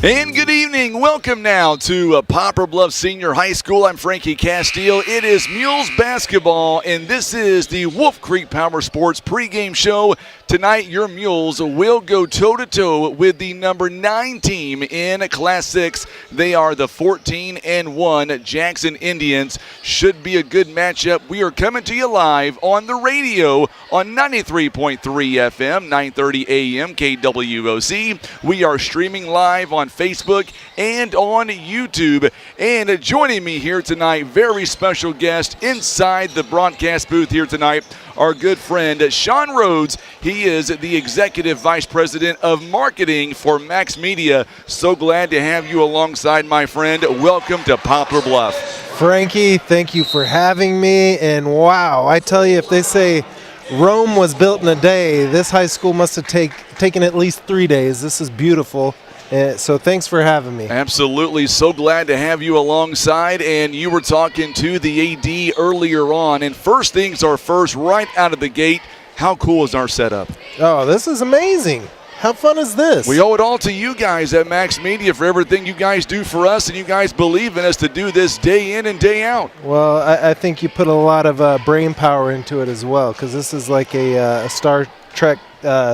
And good evening. Welcome now to Poplar Bluff Senior High School. I'm Frankie Castile. It is Mules basketball, and this is the Wolf Creek Power Sports pregame show. Tonight, your Mules will go toe-to-toe with the number 9 team in Class 6. They are the 14-1 Jackson Indians. Should be a good matchup. We are coming to you live on the radio on 93.3 FM, 9:30 a.m. KWOC. We are streaming live on Facebook and on YouTube. And joining me here tonight, very special guest inside the broadcast booth here tonight, our good friend Sean Rhodes. He is the Executive Vice President of Marketing for Max Media. So glad to have you alongside, my friend. Welcome to Poplar Bluff. Frankie, thank you for having me. And wow, I tell you, if they say Rome was built in a day, this high school must have taken at least 3 days. This is beautiful. So thanks for having me. Absolutely. So glad to have you alongside. And you were talking to the AD earlier on. And first things are first, right out of the gate, how cool is our setup? Oh, this is amazing. How fun is this? We owe it all to you guys at Max Media for everything you guys do for us, and you guys believe in us to do this day in and day out. Well, I think you put a lot of brain power into it as well, because this is like a Star Trek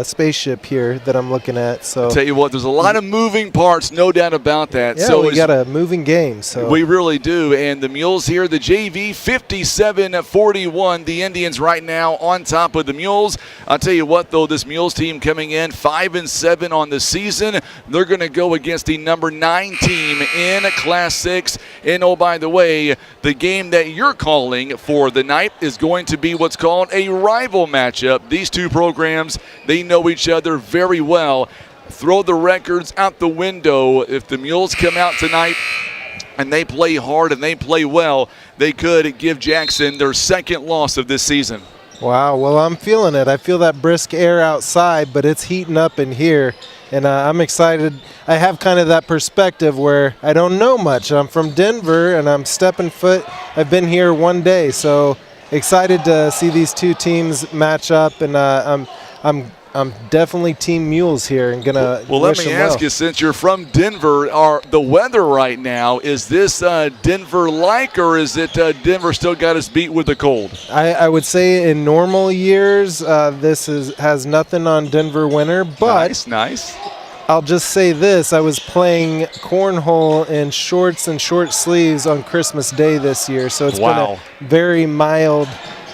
spaceship here that I'm looking at. So I'll tell you what, there's a lot of moving parts, no doubt about that. Yeah, so we got a moving game. So we really do. And the Mules here, the JV 57-41. The Indians right now on top of the Mules. I'll tell you what, though, this Mules team coming in 5-7 on the season. They're going to go against the number 9 team in Class 6. And oh, by the way, the game that you're calling for the night is going to be what's called a rival matchup. These two programs, they know each other very well. Throw the records out the window. If the Mules come out tonight and they play hard and they play well, they could give Jackson their second loss of this season. Wow, well, I'm feeling it. I feel that brisk air outside, but it's heating up in here, and I'm excited. I have kind of that perspective where I don't know much. I'm from Denver, and I'm stepping foot. I've been here 1 day, so excited to see these two teams match up, and I'm definitely Team Mules here and gonna. Well, let me ask you, since you're from Denver, the weather right now, is this Denver-like, or is it Denver still got us beat with the cold? I would say in normal years, this has nothing on Denver winter, but nice. I'll just say this: I was playing cornhole in shorts and short sleeves on Christmas Day this year, so it's been a very mild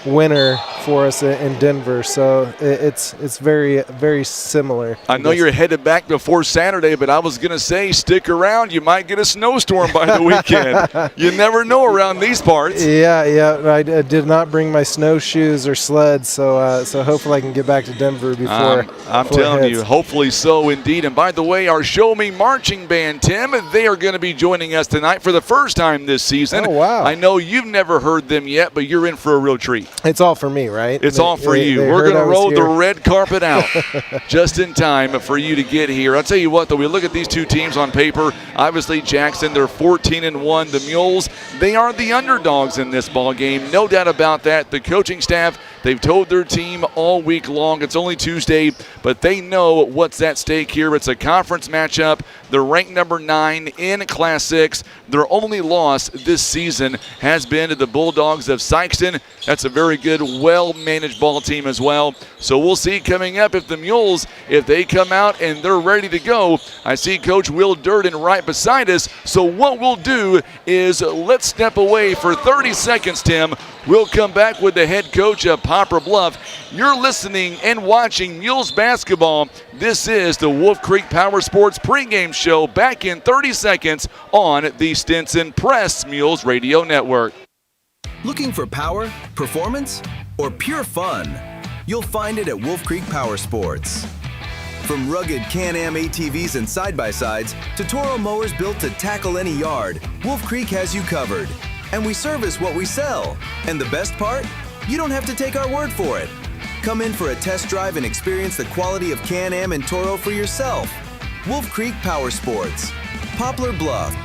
winter for us in Denver, so it's very, very similar. I know you're headed back before Saturday, but I was going to say stick around. You might get a snowstorm by the weekend. You never know around these parts. Yeah, I did not bring my snowshoes or sleds, so hopefully I can get back to Denver before. I'm telling you, hopefully so indeed. And by the way, our Show Me Marching Band, Tim, they are going to be joining us tonight for the first time this season. Oh, wow. I know you've never heard them yet, but you're in for a real treat. It's all for me, right? It's all for you. We're going to roll the red carpet out just in time for you to get here. I'll tell you what, though, we look at these two teams on paper. Obviously, Jackson, they're 14-1. The Mules, they are the underdogs in this ball game. No doubt about that. The coaching staff, they've told their team all week long. It's only Tuesday, but they know what's at stake here. It's a conference matchup. They're ranked number 9 in Class 6. Their only loss this season has been to the Bulldogs of Sykeston. That's a very good, well-managed ball team as well. So we'll see coming up if the Mules, if they come out and they're ready to go. I see Coach Will Duran right beside us. So what we'll do is let's step away for 30 seconds, Tim. We'll come back with the head coach of Poplar Bluff. You're listening and watching Mules basketball. This is the Wolf Creek Power Sports pregame show, back in 30 seconds on the Stinson Press Mules Radio Network. Looking for power, performance, or pure fun? You'll find it at Wolf Creek Power Sports. From rugged Can-Am ATVs and side-by-sides to Toro mowers built to tackle any yard, Wolf Creek has you covered. And we service what we sell. And the best part? You don't have to take our word for it. Come in for a test drive and experience the quality of Can-Am and Toro for yourself. Wolf Creek Power Sports. Poplar Bluff.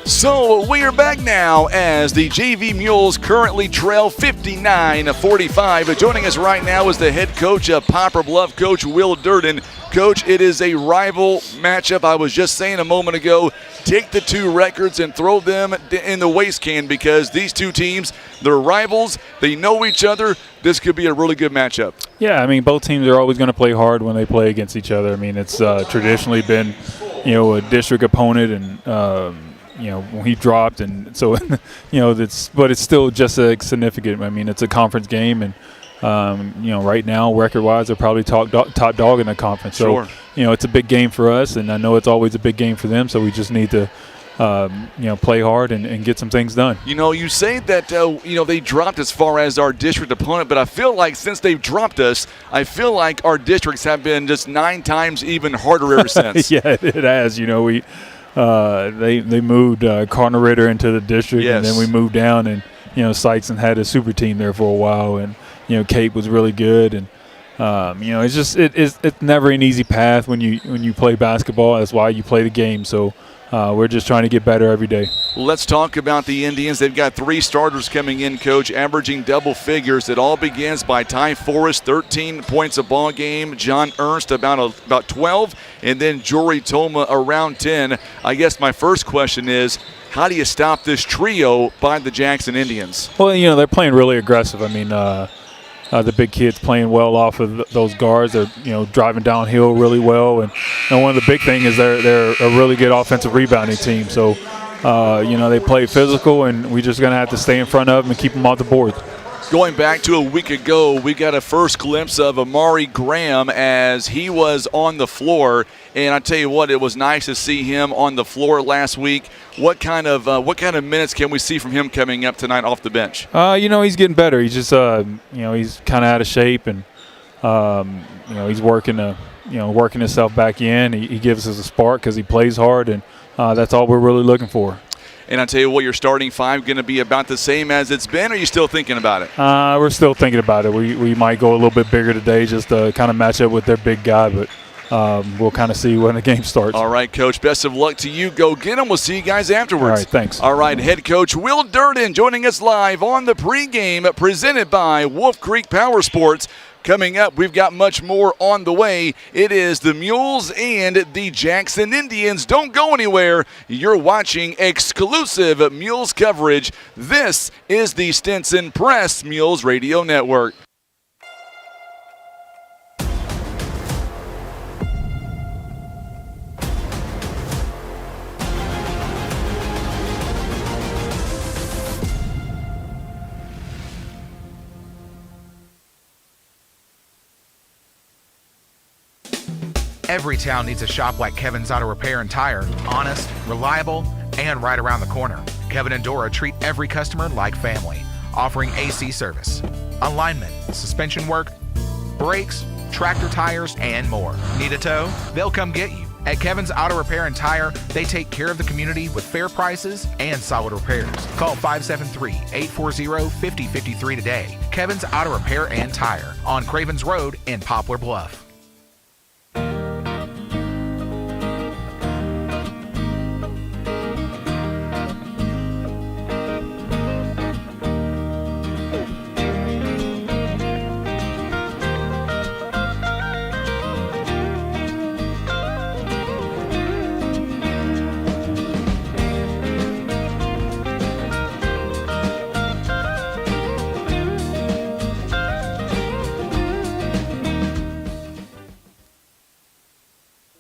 So we are back now as the JV Mules currently trail 59-45. Joining us right now is the head coach of Poplar Bluff, Coach Will Duran. Coach, it is a rival matchup. I was just saying a moment ago, take the two records and throw them in the waste can because these two teams, they're rivals. They know each other. This could be a really good matchup. Yeah, I mean, both teams are always going to play hard when they play against each other. I mean, it's traditionally been, a district opponent and, when he dropped, and so but it's still just significant. I mean, it's a conference game, and right now, record-wise, they're probably top dog in the conference. So, sure. It's a big game for us, and I know it's always a big game for them. So we just need to, play hard and get some things done. You say that they dropped as far as our district opponent, but I feel like since they've dropped us, I feel like our districts have been just 9 times even harder ever since. Yeah, it has. They moved Cardinal Ritter into the district, yes. And then we moved down, and Sykeston had a super team there for a while, and Cape was really good, and it's never an easy path when you play basketball. That's why you play the game. So we're just trying to get better every day. Let's talk about the Indians. They've got 3 starters coming in, Coach, averaging double figures. It all begins by Ty Forrest, 13 points a ball game. John Ernst about 12, and then Jory Toma around 10. I guess my first question is, how do you stop this trio by the Jackson Indians? Well, they're playing really aggressive. I mean, the big kids playing well off of those guards. They're driving downhill really well, and one of the big things is they're a really good offensive rebounding team. So they play physical, and we're just gonna have to stay in front of them and keep them off the board. Going back to a week ago, we got a first glimpse of Amari Graham as he was on the floor, and I tell you what, it was nice to see him on the floor last week. What kind of minutes can we see from him coming up tonight off the bench? He's getting better. He's just he's kind of out of shape, and he's working himself back in. He gives us a spark because he plays hard, and that's all we're really looking for. And I tell you what, your starting 5 going to be about the same as it's been, or are you still thinking about it? We're still thinking about it. We might go a little bit bigger today just to kind of match up with their big guy, but we'll kind of see when the game starts. All right, Coach, best of luck to you. Go get them. We'll see you guys afterwards. All right, thanks. All right, head coach Will Duran joining us live on the pregame presented by Wolf Creek Power Sports. Coming up, we've got much more on the way. It is the Mules and the Jackson Indians. Don't go anywhere. You're watching exclusive Mules coverage. This is the Stinson Press Mules Radio Network. Every town needs a shop like Kevin's Auto Repair and Tire. Honest, reliable, and right around the corner. Kevin and Dora treat every customer like family, offering AC service, alignment, suspension work, brakes, tractor tires, and more. Need a tow? They'll come get you. At Kevin's Auto Repair and Tire, they take care of the community with fair prices and solid repairs. Call 573-840-5053 today. Kevin's Auto Repair and Tire on Cravens Road in Poplar Bluff.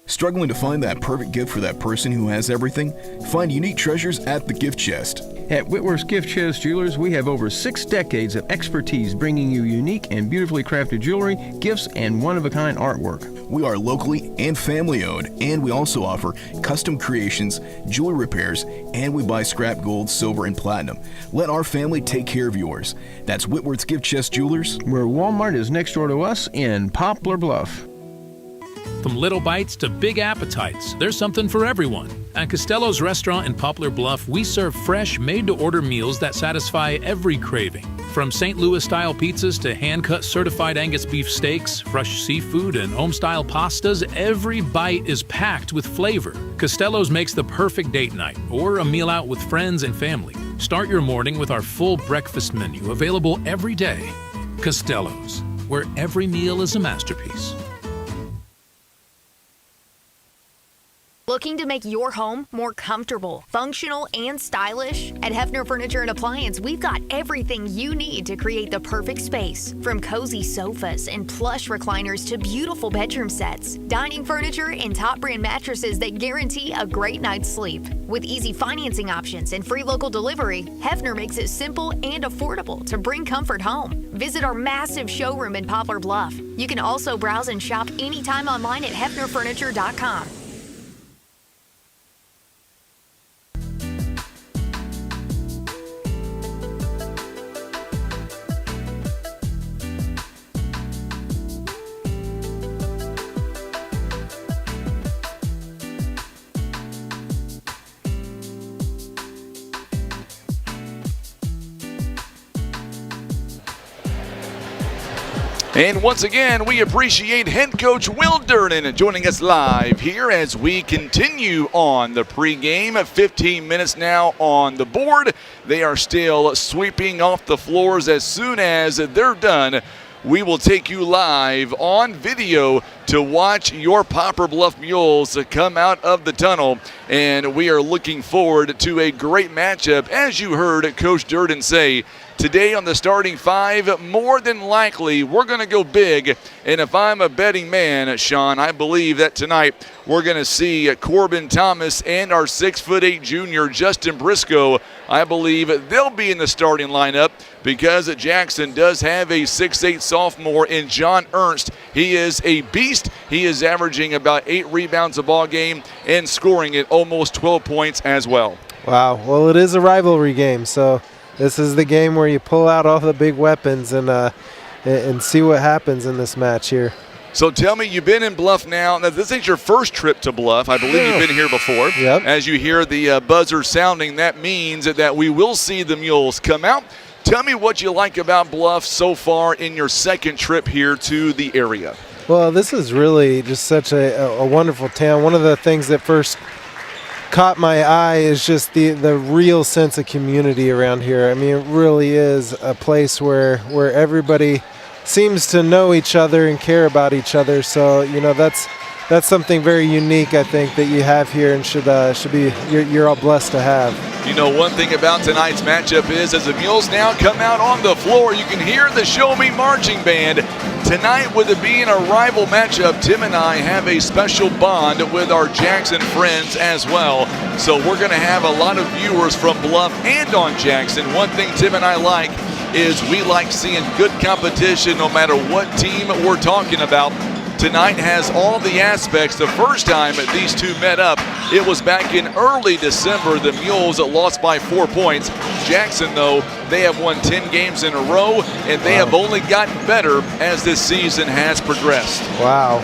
Struggling to find that perfect gift for that person who has everything? Find unique treasures at the Gift Chest. At Whitworth's Gift Chest Jewelers, we have over 6 decades of expertise bringing you unique and beautifully crafted jewelry, gifts, and one-of-a-kind artwork. We are locally and family-owned, and we also offer custom creations, jewelry repairs, and we buy scrap gold, silver, and platinum. Let our family take care of yours. That's Whitworth's Gift Chest Jewelers, where Walmart is next door to us in Poplar Bluff. From little bites to big appetites, there's something for everyone. At Costello's Restaurant in Poplar Bluff, we serve fresh, made-to-order meals that satisfy every craving. From St. Louis-style pizzas to hand-cut certified Angus beef steaks, fresh seafood, and home-style pastas, every bite is packed with flavor. Costello's makes the perfect date night or a meal out with friends and family. Start your morning with our full breakfast menu available every day. Costello's, where every meal is a masterpiece. Looking to make your home more comfortable, functional, and stylish? At Hefner Furniture and Appliance, we've got everything you need to create the perfect space. From cozy sofas and plush recliners to beautiful bedroom sets, dining furniture, and top brand mattresses that guarantee a great night's sleep. With easy financing options and free local delivery, Hefner makes it simple and affordable to bring comfort home. Visit our massive showroom in Poplar Bluff. You can also browse and shop anytime online at hefnerfurniture.com. And once again, we appreciate head coach Will Duran joining us live here as we continue on the pregame. 15 minutes now on the board. They are still sweeping off the floors. As soon as they're done, we will take you live on video to watch your Poplar Bluff Mules come out of the tunnel. And we are looking forward to a great matchup. As you heard Coach Duran say, today on the starting five, more than likely, we're going to go big. And if I'm a betting man, Sean, I believe that tonight we're going to see Corbin Thomas and our 6'8" junior Justin Briscoe. I believe they'll be in the starting lineup because Jackson does have a 6'8" sophomore in John Ernst. He is a beast. He is averaging about 8 rebounds a ball game and scoring at almost 12 points as well. Wow. Well, it is a rivalry game, so this is the game where you pull out all the big weapons and see what happens in this match here. So tell me, you've been in Bluff now. Now, this ain't your first trip to Bluff. I believe you've been here before. Yep. As you hear the buzzer sounding, that means that we will see the Mules come out. Tell me what you like about Bluff so far in your second trip here to the area. Well, this is really just such a wonderful town. One of the things that first caught my eye is just the real sense of community around here. I mean, it really is a place where everybody seems to know each other and care about each other. So, you know, that's something very unique, I think, that you have here and should be you're all blessed to have. You know, one thing about tonight's matchup is as the Mules now come out on the floor, you can hear the Show Me Marching Band. Tonight, with it being a rival matchup, Tim and I have a special bond with our Jackson friends as well. So we're going to have a lot of viewers from Bluff and on Jackson. One thing Tim and I like is we like seeing good competition no matter what team we're talking about. Tonight has all the aspects. The first time these two met up, it was back in early December. The Mules lost by 4 points. Jackson, though, they have won 10 games in a row, and they have only gotten better as this season has progressed. Wow.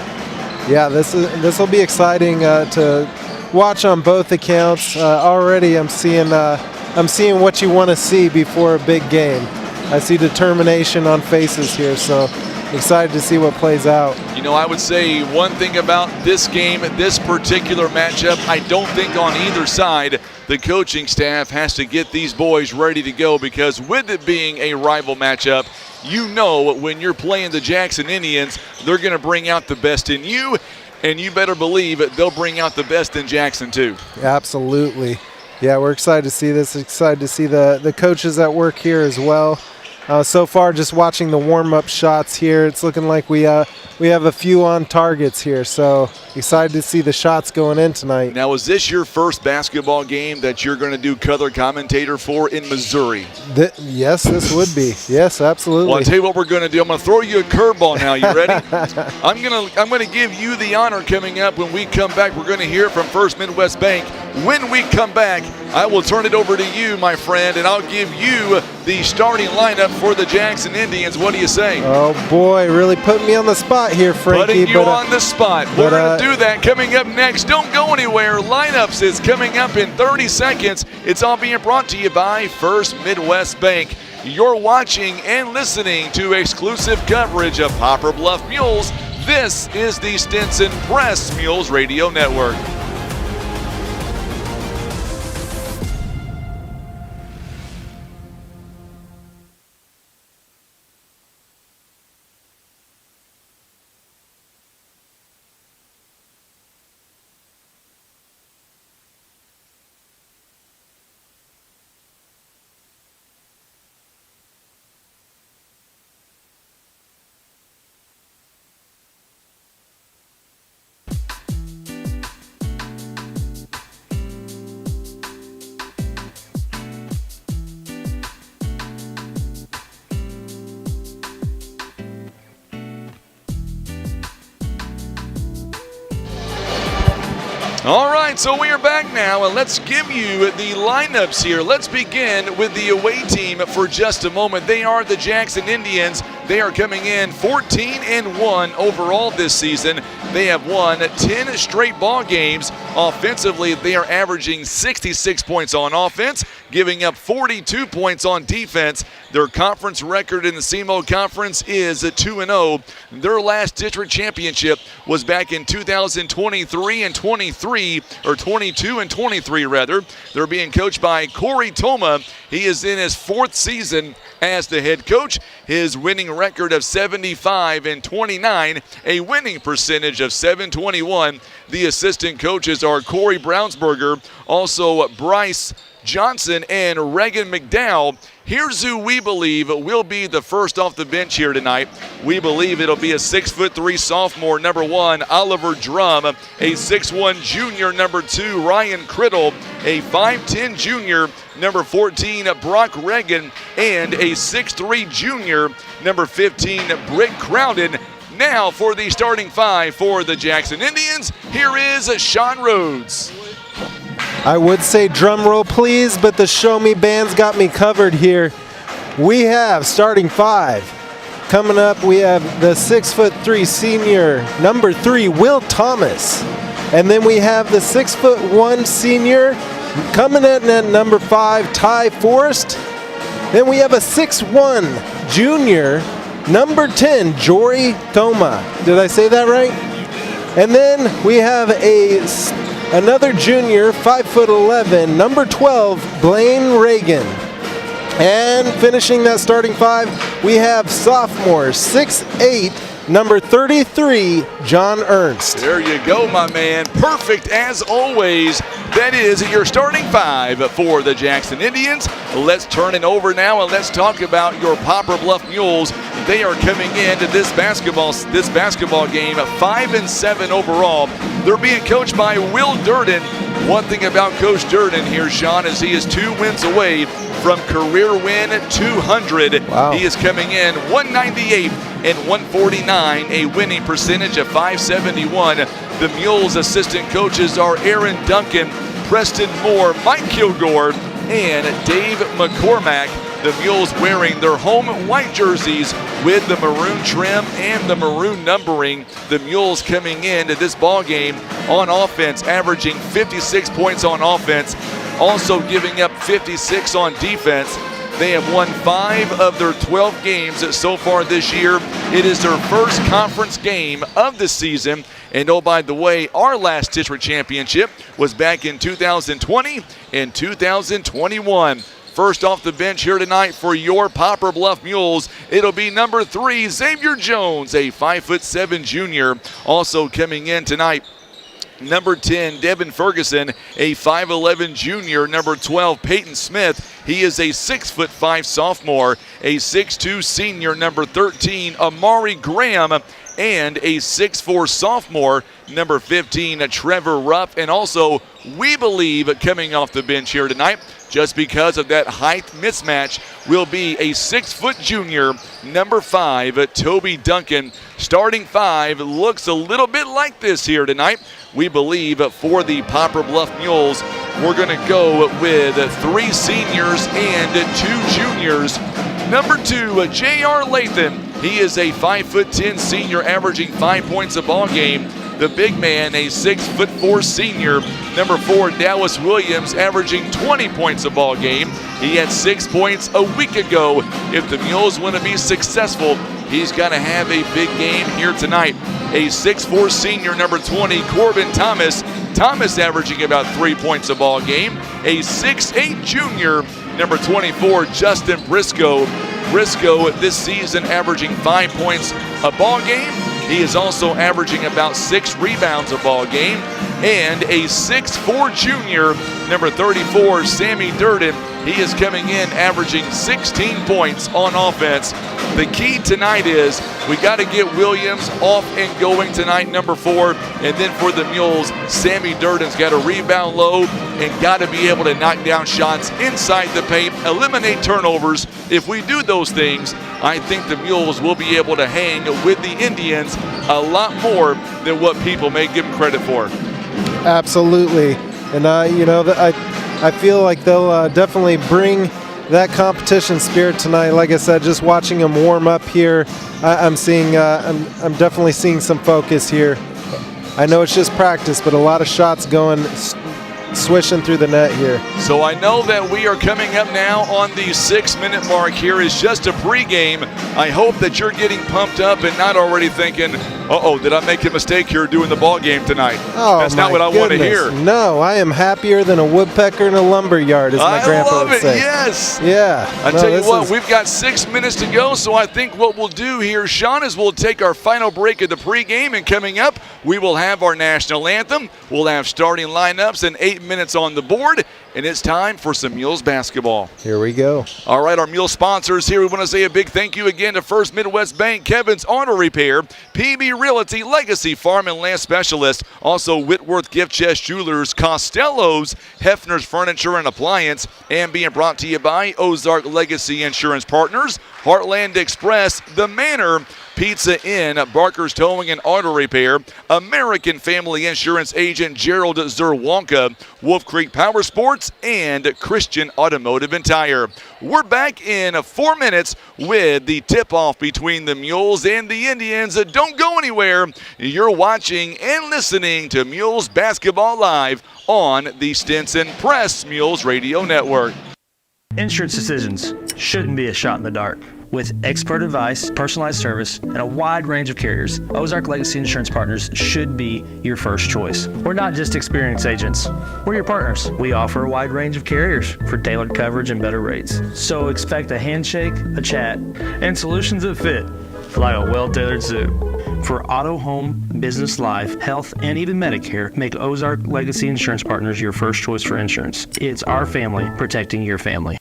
Yeah, this will be exciting to watch on both accounts. Already I'm seeing what you want to see before a big game. I see determination on faces here, so excited to see what plays out. You know, I would say one thing about this game, this particular matchup, I don't think on either side the coaching staff has to get these boys ready to go, because with it being a rival matchup, you know when you're playing the Jackson Indians, they're going to bring out the best in you, and you better believe they'll bring out the best in Jackson too. Absolutely. Yeah, we're excited to see this, excited to see the coaches at work here as well. So far, just watching the warm-up shots here, it's looking like we have a few on targets here. So excited to see the shots going in tonight. Now, is this your first basketball game that you're going to do color commentator for in Missouri? Yes, this would be. Yes, absolutely. Well, I'll tell you what we're going to do. I'm going to throw you a curveball now. You ready? I'm going to give you the honor coming up when we come back. We're going to hear from First Midwest Bank. When we come back, I will turn it over to you, my friend, and I'll give you the starting lineup for the Jackson Indians. What do you say? Oh, boy, really putting me on the spot here, Frankie. Putting you on the spot. We're going to do that coming up next. Don't go anywhere. Lineups is coming up in 30 seconds. It's all being brought to you by First Midwest Bank. You're watching and listening to exclusive coverage of Poplar Bluff Mules. This is the Stinson Press Mules Radio Network. All right, so we are back now, and let's give you the lineups here. Let's begin with the away team for just a moment. They are the Jackson Indians. They are coming in 14-1 overall this season. They have won 10 straight ball games. Offensively, they are averaging 66 points on offense, giving up 42 points on defense. Their conference record in the SEMO Conference is 2-0. Their last district championship was back in 2023 and 23, or 22 and 23 rather. They're being coached by Corey Toma. He is in his 4th season as the head coach. His winning record of 75-29, a winning percentage of .721. The assistant coaches are Corey Brownsberger, also Bryce Johnson, and Regan McDowell. Here's who we believe will be the first off the bench here tonight. We believe it'll be a 6'3" sophomore, number 1, Oliver Drum, a 6'1" junior, number 2, Ryan Criddle, a 5'10" junior, number 14, Brock Regan, and a 6'3" junior, number 15, Britt Crowden. Now for the starting 5 for the Jackson Indians, here is Sean Rhodes. I would say drum roll, please, but the show me band's got me covered here. We have starting 5. Coming up, we have the 6'3" senior, number 3, Will Thomas. And then we have the 6'1" senior, coming in at number 5, Ty Forrest. Then we have a 6'1" junior, number 10, Jory Thoma. Did I say that right? And then we have another junior, 5'11", number 12, Blaine Reagan. And finishing that starting 5, we have sophomore, 6'8", number 33, John Ernst. There you go, my man. Perfect as always. That is your starting 5 for the Jackson Indians. Let's turn it over now and let's talk about your Poplar Bluff Mules. They are coming into this basketball game 5-7 overall. They're being coached by Will Duran. One thing about Coach Duran here, Sean, is he is 2 wins away from career win 200. Wow. He is coming in 198 and 149, a winning percentage of .571. The Mules assistant coaches are Aaron Duncan, Preston Moore, Mike Kilgore, and Dave McCormack. The Mules wearing their home white jerseys with the maroon trim and the maroon numbering. The Mules coming into this ball game on offense, averaging 56 points on offense, also giving up 56 on defense. They have won 5 of their 12 games so far this year. It is their first conference game of the season. And oh, by the way, our last district championship was back in 2020 and 2021. First off the bench here tonight for your Poplar Bluff Mules, it'll be number 3, Xavier Jones, a 5'7" junior. Also coming in tonight, number 10, Devin Ferguson, a 5'11" junior. Number 12, Peyton Smith. He is a 6'5" sophomore. A 6'2" senior, number 13, Amari Graham. And a 6'4" sophomore, number 15, Trevor Ruff. And also, we believe, coming off the bench here tonight, just because of that height mismatch, will be a 6' junior, number 5, Toby Duncan. Starting 5 looks a little bit like this here tonight. We believe for the Poplar Bluff Mules, we're going to go with 3 seniors and 2 juniors. Number 2, J.R. Lathan. He is a 5'10" senior averaging 5 points a ball game. The big man, a 6'4" senior. Number 4, Dallas Williams, averaging 20 points a ball game. He had 6 points a week ago. If the Mules want to be successful, he's got to have a big game here tonight. A 6'4" senior, number 20, Corbin Thomas. Thomas averaging about 3 points a ball game. A 6'8" junior, number 24, Justin Briscoe. Briscoe this season averaging 5 points a ball game. He is also averaging about 6 rebounds a ball game. And a 6'4" junior, number 34, Sammy Durden. He is coming in averaging 16 points on offense. The key tonight is we got to get Williams off and going tonight, number 4. And then for the Mules, Sammy Durden's got to rebound low and got to be able to knock down shots inside the paint, eliminate turnovers. If we do those things, I think the Mules will be able to hang with the Indians a lot more than what people may give them credit for. Absolutely. And, I feel like they'll definitely bring that competition spirit tonight. Like I said, just watching them warm up here, I'm definitely seeing some focus here. I know it's just practice, but a lot of shots going, swishing through the net here. So I know that we are coming up now on the 6-minute mark. Here is just a pregame. I hope that you're getting pumped up and not already thinking, did I make a mistake here doing the ball game tonight? Oh, that's not what I want to hear. No, I am happier than a woodpecker in a lumber yard, as my grandpa would say. Yes. Yeah. I tell you what, we've got 6 minutes to go, so I think what we'll do here, Sean, is we'll take our final break of the pregame, and coming up, we will have our national anthem. We'll have starting lineups and 8 minutes on the board, and it's time for some Mules basketball. Here we go. All right, our Mule sponsors here. We want to say a big thank you again to First Midwest Bank, Kevin's Auto Repair, PB Realty, Legacy Farm and Land Specialist, also Whitworth Gift Chest Jewelers, Costello's, Hefner's Furniture and Appliance, and being brought to you by Ozark Legacy Insurance Partners, Heartland Express, The Manor, Pizza Inn, Barker's Towing and Auto Repair, American Family Insurance Agent Gerald Zerwanka, Wolf Creek Power Sports, and Christian Automotive and Tire. We're back in 4 minutes with the tip-off between the Mules and the Indians. Don't go anywhere. You're watching and listening to Mules Basketball Live on the Stinson Press Mules Radio Network. Insurance decisions shouldn't be a shot in the dark. With expert advice, personalized service, and a wide range of carriers, Ozark Legacy Insurance Partners should be your first choice. We're not just experienced agents, we're your partners. We offer a wide range of carriers for tailored coverage and better rates. So expect a handshake, a chat, and solutions that fit, like a well-tailored suit. For auto, home, business, life, health, and even Medicare, make Ozark Legacy Insurance Partners your first choice for insurance. It's our family protecting your family.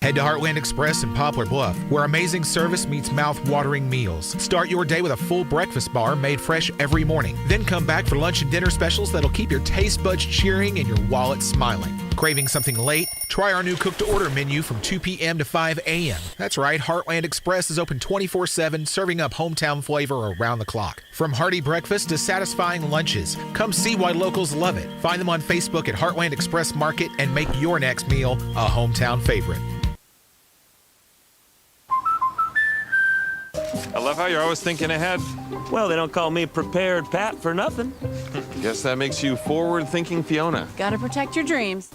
Head to Heartland Express in Poplar Bluff, where amazing service meets mouth-watering meals. Start your day with a full breakfast bar made fresh every morning. Then come back for lunch and dinner specials that'll keep your taste buds cheering and your wallet smiling. Craving something late? Try our new cook-to-order menu from 2 p.m. to 5 a.m. That's right, Heartland Express is open 24/7, serving up hometown flavor around the clock. From hearty breakfast to satisfying lunches, come see why locals love it. Find them on Facebook at Heartland Express Market and make your next meal a hometown favorite. I love how you're always thinking ahead. Well, they don't call me Prepared Pat for nothing. Guess that makes you forward-thinking Fiona. Gotta protect your dreams.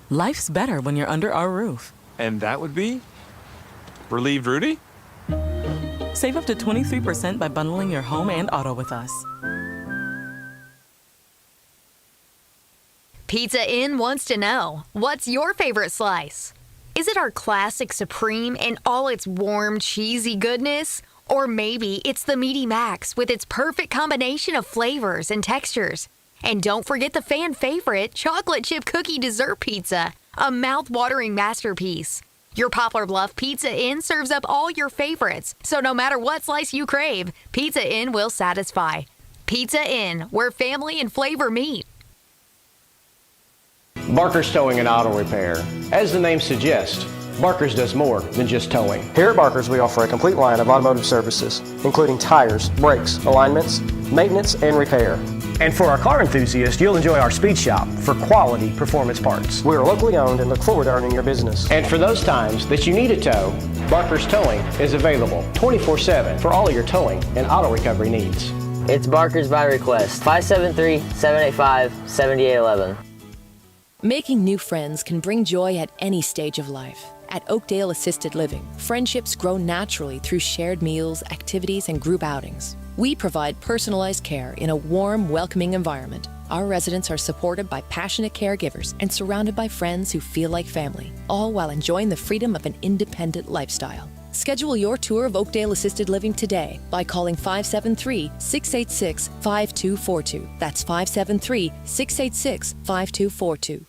Life's better when you're under our roof. And that would be? Relieved Rudy? Save up to 23% by bundling your home and auto with us. Pizza Inn wants to know, what's your favorite slice? Is it our classic Supreme and all its warm, cheesy goodness? Or maybe it's the Meaty Max with its perfect combination of flavors and textures. And don't forget the fan favorite chocolate chip cookie dessert pizza, a mouth-watering masterpiece. Your Poplar Bluff Pizza Inn serves up all your favorites, so no matter what slice you crave, Pizza Inn will satisfy. Pizza Inn, where family and flavor meet. Barker's Towing and Auto Repair. As the name suggests, Barker's does more than just towing. Here at Barker's, we offer a complete line of automotive services, including tires, brakes, alignments, maintenance, and repair. And for our car enthusiasts, you'll enjoy our speed shop for quality performance parts. We are locally owned and look forward to earning your business. And for those times that you need a tow, Barker's Towing is available 24/7 for all of your towing and auto recovery needs. It's Barker's by request, 573-785-7811. Making new friends can bring joy at any stage of life. At Oakdale Assisted Living, friendships grow naturally through shared meals, activities, and group outings. We provide personalized care in a warm, welcoming environment. Our residents are supported by passionate caregivers and surrounded by friends who feel like family, all while enjoying the freedom of an independent lifestyle. Schedule your tour of Oakdale Assisted Living today by calling 573-686-5242. That's 573-686-5242.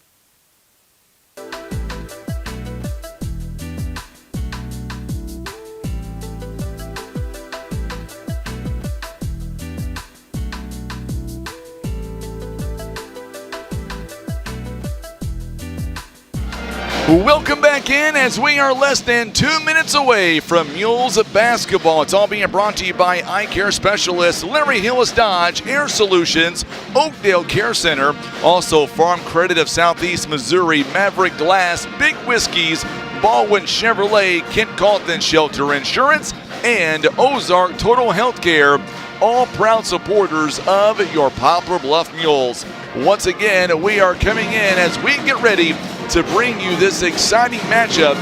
Welcome back in as we are less than 2 minutes away from Mules basketball. It's all being brought to you by Eye Care Specialists, Larry Hillis Dodge, Air Solutions, Oakdale Care Center, also Farm Credit of Southeast Missouri, Maverick Glass, Big Whiskeys, Baldwin Chevrolet, Kent Calton Shelter Insurance, and Ozark Total Healthcare, all proud supporters of your Poplar Bluff Mules. Once again, we are coming in as we get ready to bring you this exciting matchup.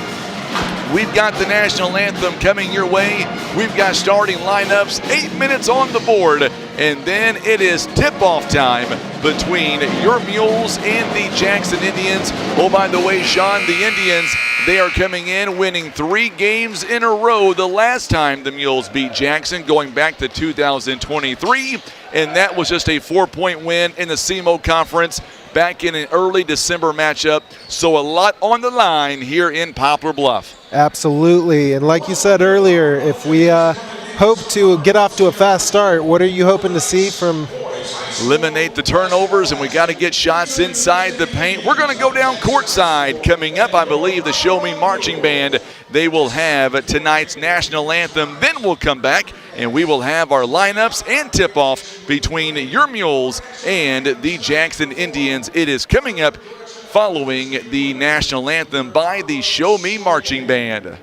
We've got the national anthem coming your way. We've got starting lineups, 8 minutes on the board, and then it is tip-off time between your Mules and the Jackson Indians. Oh, by the way, Sean, the Indians, they are coming in winning 3 games in a row the last time the Mules beat Jackson, going back to 2023, and that was just a 4-point win in the SEMO Conference back in an early December matchup. So a lot on the line here in Poplar Bluff. Absolutely. And like you said earlier, if we hope to get off to a fast start, what are you hoping to see from? Eliminate the turnovers, and we got to get shots inside the paint. We're going to go down courtside. Coming up, I believe, the Show Me Marching Band. They will have tonight's national anthem. Then we'll come back, and we will have our lineups and tip-off between your Mules and the Jackson Indians. It is coming up following the national anthem by the Show Me Marching Band.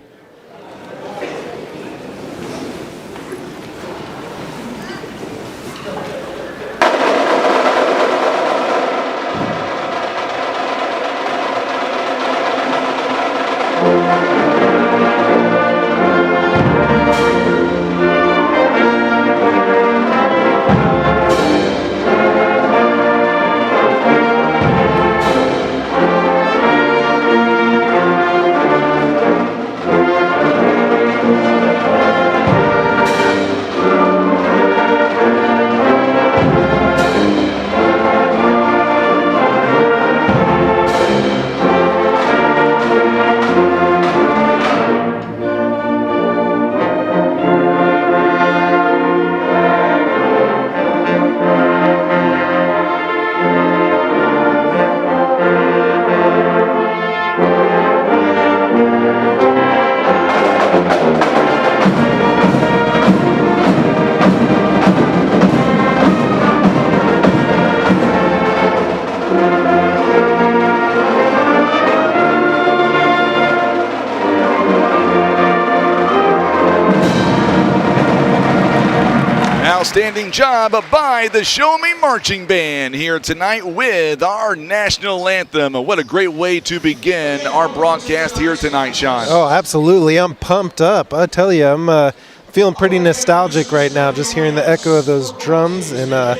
Outstanding job by the Show Me Marching Band here tonight with our national anthem. What a great way to begin our broadcast here tonight, Sean. Oh, absolutely. I'm pumped up. I tell you, I'm feeling pretty nostalgic right now just hearing the echo of those drums and a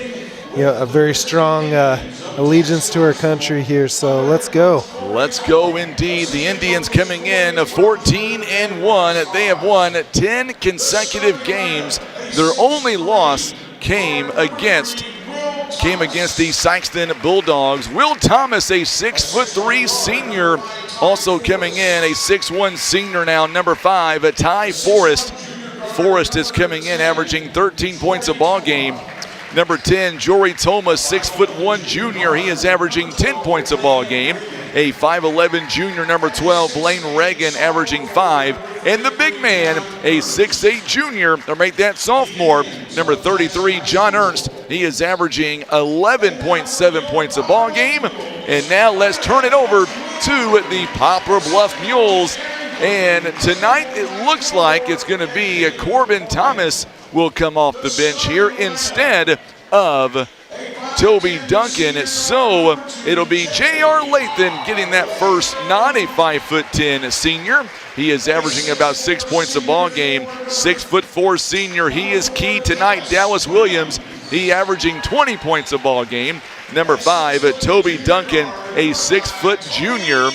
very strong allegiance to our country here. So let's go. Let's go indeed. The Indians coming in 14-1. They have won 10 consecutive games. Their only loss came against the Sykeston Bulldogs. Will Thomas, a 6'3" senior, also coming in, a 6'1" senior now, number 5, Ty Forrest. Forrest is coming in, averaging 13 points a ball game. Number 10, Jory Toma, 6'1" junior. He is averaging 10 points a ball game. A 5'11" junior, number 12, Blaine Reagan, averaging 5. And the big man, a 6'8" junior, or make that sophomore, number 33, John Ernst. He is averaging 11.7 points a ball game. And now let's turn it over to the Poplar Bluff Mules. And tonight it looks like it's going to be Corbin Thomas will come off the bench here instead of Toby Duncan. So it'll be J.R. Lathan getting that first, not a 5'10" senior. He is averaging about 6 points a ball game. 6'4" senior. He is key tonight. Dallas Williams, he averaging 20 points a ball game. Number 5, Toby Duncan, a 6' junior.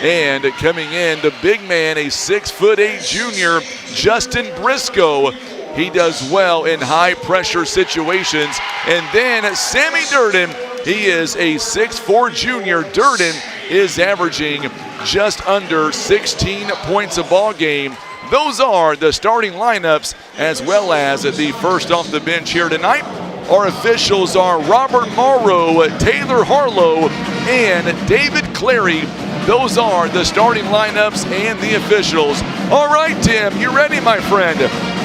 And coming in, the big man, a 6'8" junior, Justin Briscoe. He does well in high-pressure situations. And then Sammy Durden, he is a 6'4" junior. Durden is averaging just under 16 points a ball game. Those are the starting lineups as well as the first off the bench here tonight. Our officials are Robert Morrow, Taylor Harlow, and David Clary. Those are the starting lineups and the officials. All right, Tim, you ready, my friend?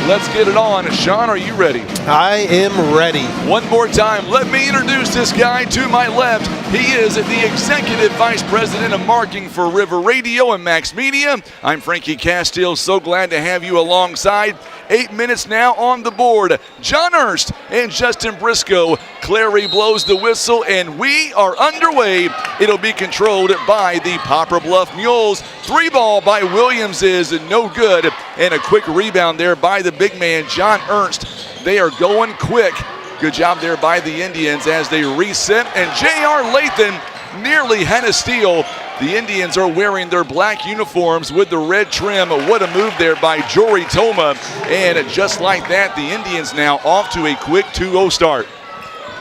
Let's get it on. Sean, are you ready? I am ready. One more time, let me introduce this guy to my left. He is the Executive Vice President of Marketing for River Radio and Max Media. I'm Frankie Castile. So glad to have you alongside. 8 minutes now on the board. John Ernst and Justin Briscoe. Clary blows the whistle, and we are underway. It'll be controlled by the Poplar Bluff Mules. 3 ball by Williams is no good, and a quick rebound there by the big man, John Ernst. They are going quick. Good job there by the Indians as they reset, and J.R. Lathan nearly had a steal. The Indians are wearing their black uniforms with the red trim. What a move there by Jory Toma. And just like that, the Indians now off to a quick 2-0 start.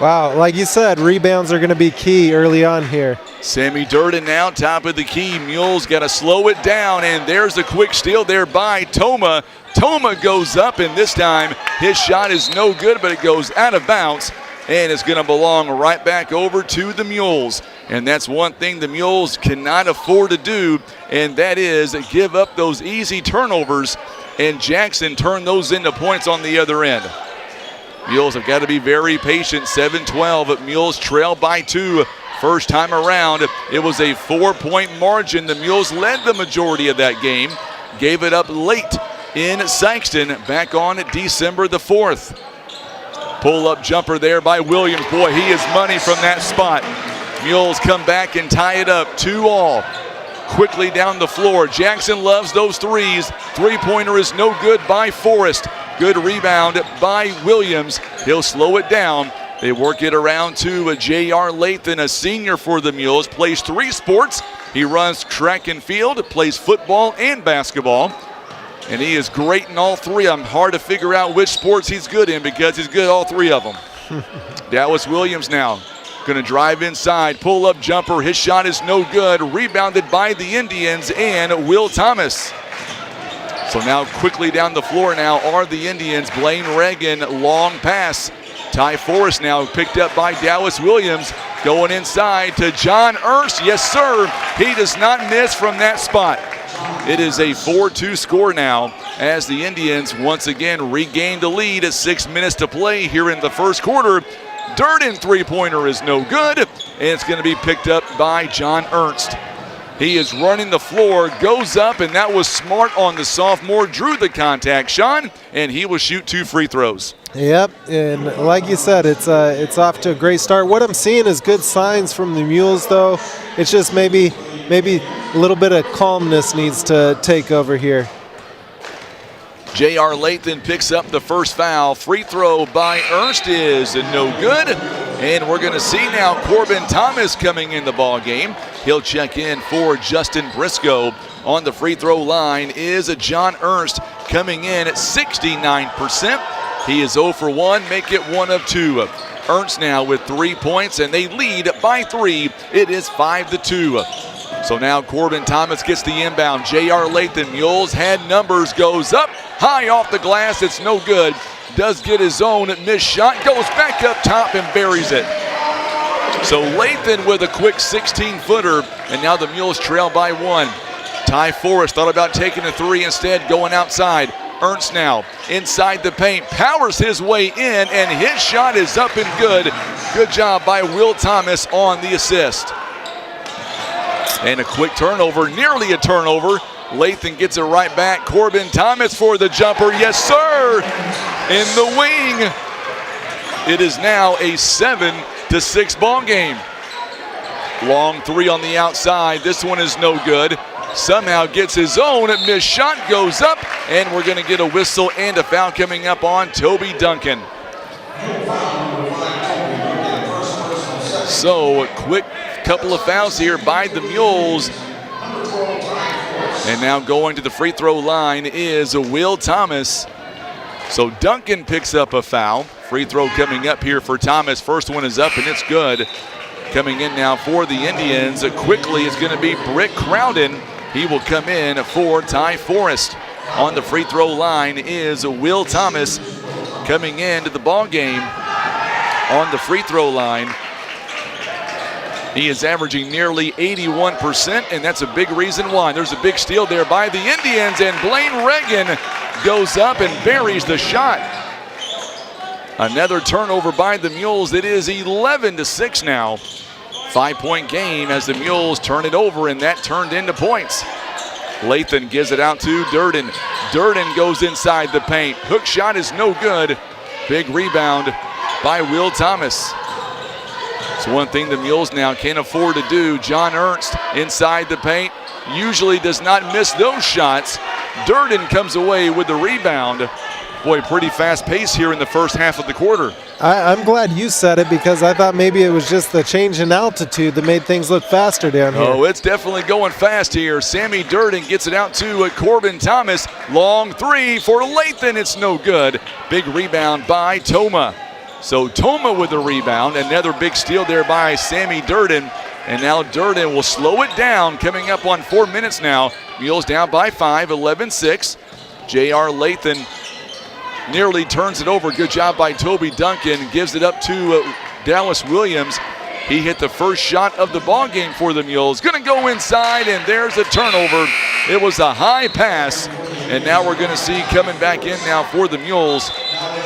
Wow, like you said, rebounds are going to be key early on here. Sammy Durden now top of the key. Mules got to slow it down, and there's a quick steal there by Toma. Toma goes up, and this time his shot is no good, but it goes out of bounds, and it's going to belong right back over to the Mules. And that's one thing the Mules cannot afford to do, and that is give up those easy turnovers, and Jackson turn those into points on the other end. Mules have got to be very patient. 7-12. Mules trail by 2. First time around, it was a 4-point margin. The Mules led the majority of that game. Gave it up late in Saxton back on December the 4th. Pull-up jumper there by Williams. Boy, he is money from that spot. Mules come back and tie it up. 2-all. Quickly down the floor. Jackson loves those threes. Three-pointer is no good by Forrest. Good rebound by Williams. He'll slow it down. They work it around to J.R. Lathan, a senior for the Mules. Plays 3 sports. He runs track and field, plays football and basketball. And he is great in all 3. I'm hard to figure out which sports he's good in because he's good at all 3 of them. Dallas Williams now going to drive inside. Pull-up jumper. His shot is no good. Rebounded by the Indians and Will Thomas. So now quickly down the floor now are the Indians. Blaine Reagan, long pass. Ty Forrest now picked up by Dallas Williams. Going inside to John Ernst. Yes, sir. He does not miss from that spot. It is a 4-2 score now as the Indians once again regained the lead at 6 minutes to play here in the first quarter. Durden three-pointer is no good, and it's going to be picked up by John Ernst. He is running the floor, goes up, and that was smart on the sophomore. Drew the contact, Sean, and he will shoot 2 free throws. Yep, and like you said, it's off to a great start. What I'm seeing is good signs from the Mules, though. It's just maybe a little bit of calmness needs to take over here. J.R. Lathan picks up the first foul. Free throw by Ernst is no good. And we're going to see now Corbin Thomas coming in the ball game. He'll check in for Justin Briscoe. On the free throw line is John Ernst coming in at 69%. He is 0 for 1, make it 1 of 2. Ernst now with 3 points, and they lead by 3. It is 5-2. So now Corbin Thomas gets the inbound. J.R. Lathan, Mules had numbers, goes up high off the glass. It's no good. does get his own missed shot, goes back up top and buries it. So Lathan with a quick 16-footer, and now the Mules trail by 1. Ty Forrest thought about taking a 3 instead, going outside. Ernst now inside the paint, powers his way in, and his shot is up and good. Good job by Will Thomas on the assist. And a quick turnover, nearly a turnover. Lathan gets it right back. Corbin Thomas for the jumper. Yes, sir. In the wing. It is now a 7-6 ball game. Long 3 on the outside. This one is no good. Somehow gets his own. Missed shot goes up, and we're going to get a whistle and a foul coming up on Toby Duncan. So a quick couple of fouls here by the Mules. And now going to the free throw line is Will Thomas. So Duncan picks up a foul. Free throw coming up here for Thomas. First one is up and it's good. Coming in now for the Indians quickly is going to be Britt Crowden. He will come in for Ty Forrest. On the free throw line is Will Thomas coming into the ball game on the free throw line. He is averaging nearly 81%, and that's a big reason why. There's a big steal there by the Indians, and Blaine Reagan goes up and buries the shot. Another turnover by the Mules. It is 11-6 now. 5-point game as the Mules turn it over, and that turned into points. Lathan gives it out to Durden. Durden goes inside the paint. Hook shot is no good. Big rebound by Will Thomas. It's one thing the Mules now can't afford to do. John Ernst inside the paint. Usually does not miss those shots. Durden comes away with the rebound. Boy, pretty fast pace here in the first half of the quarter. I'm glad you said it because I thought maybe it was just the change in altitude that made things look faster down here. Oh, it's definitely going fast here. Sammy Durden gets it out to Corbin Thomas. Long 3 for Lathan. It's no good. Big rebound by Toma. So Toma with the rebound. Another big steal there by Sammy Durden. And now Durden will slow it down. Coming up on 4 minutes now. Mules down by 5, 11-6. J.R. Lathan nearly turns it over. Good job by Toby Duncan. Gives it up to Dallas Williams. He hit the first shot of the ball game for the Mules. Going to go inside, and there's a turnover. It was a high pass, and now we're going to see coming back in now for the Mules.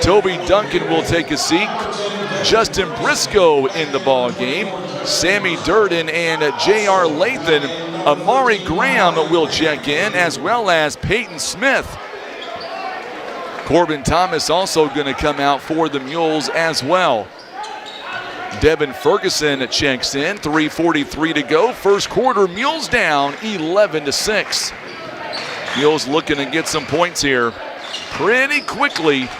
Toby Duncan will take a seat. Justin Briscoe in the ball game. Sammy Durden and J.R. Lathan. Amari Graham will check in, as well as Peyton Smith. Corbin Thomas also going to come out for the Mules as well. Devin Ferguson checks in, 3:43 to go. First quarter, Mules down 11-6. Mules looking to get some points here pretty quickly.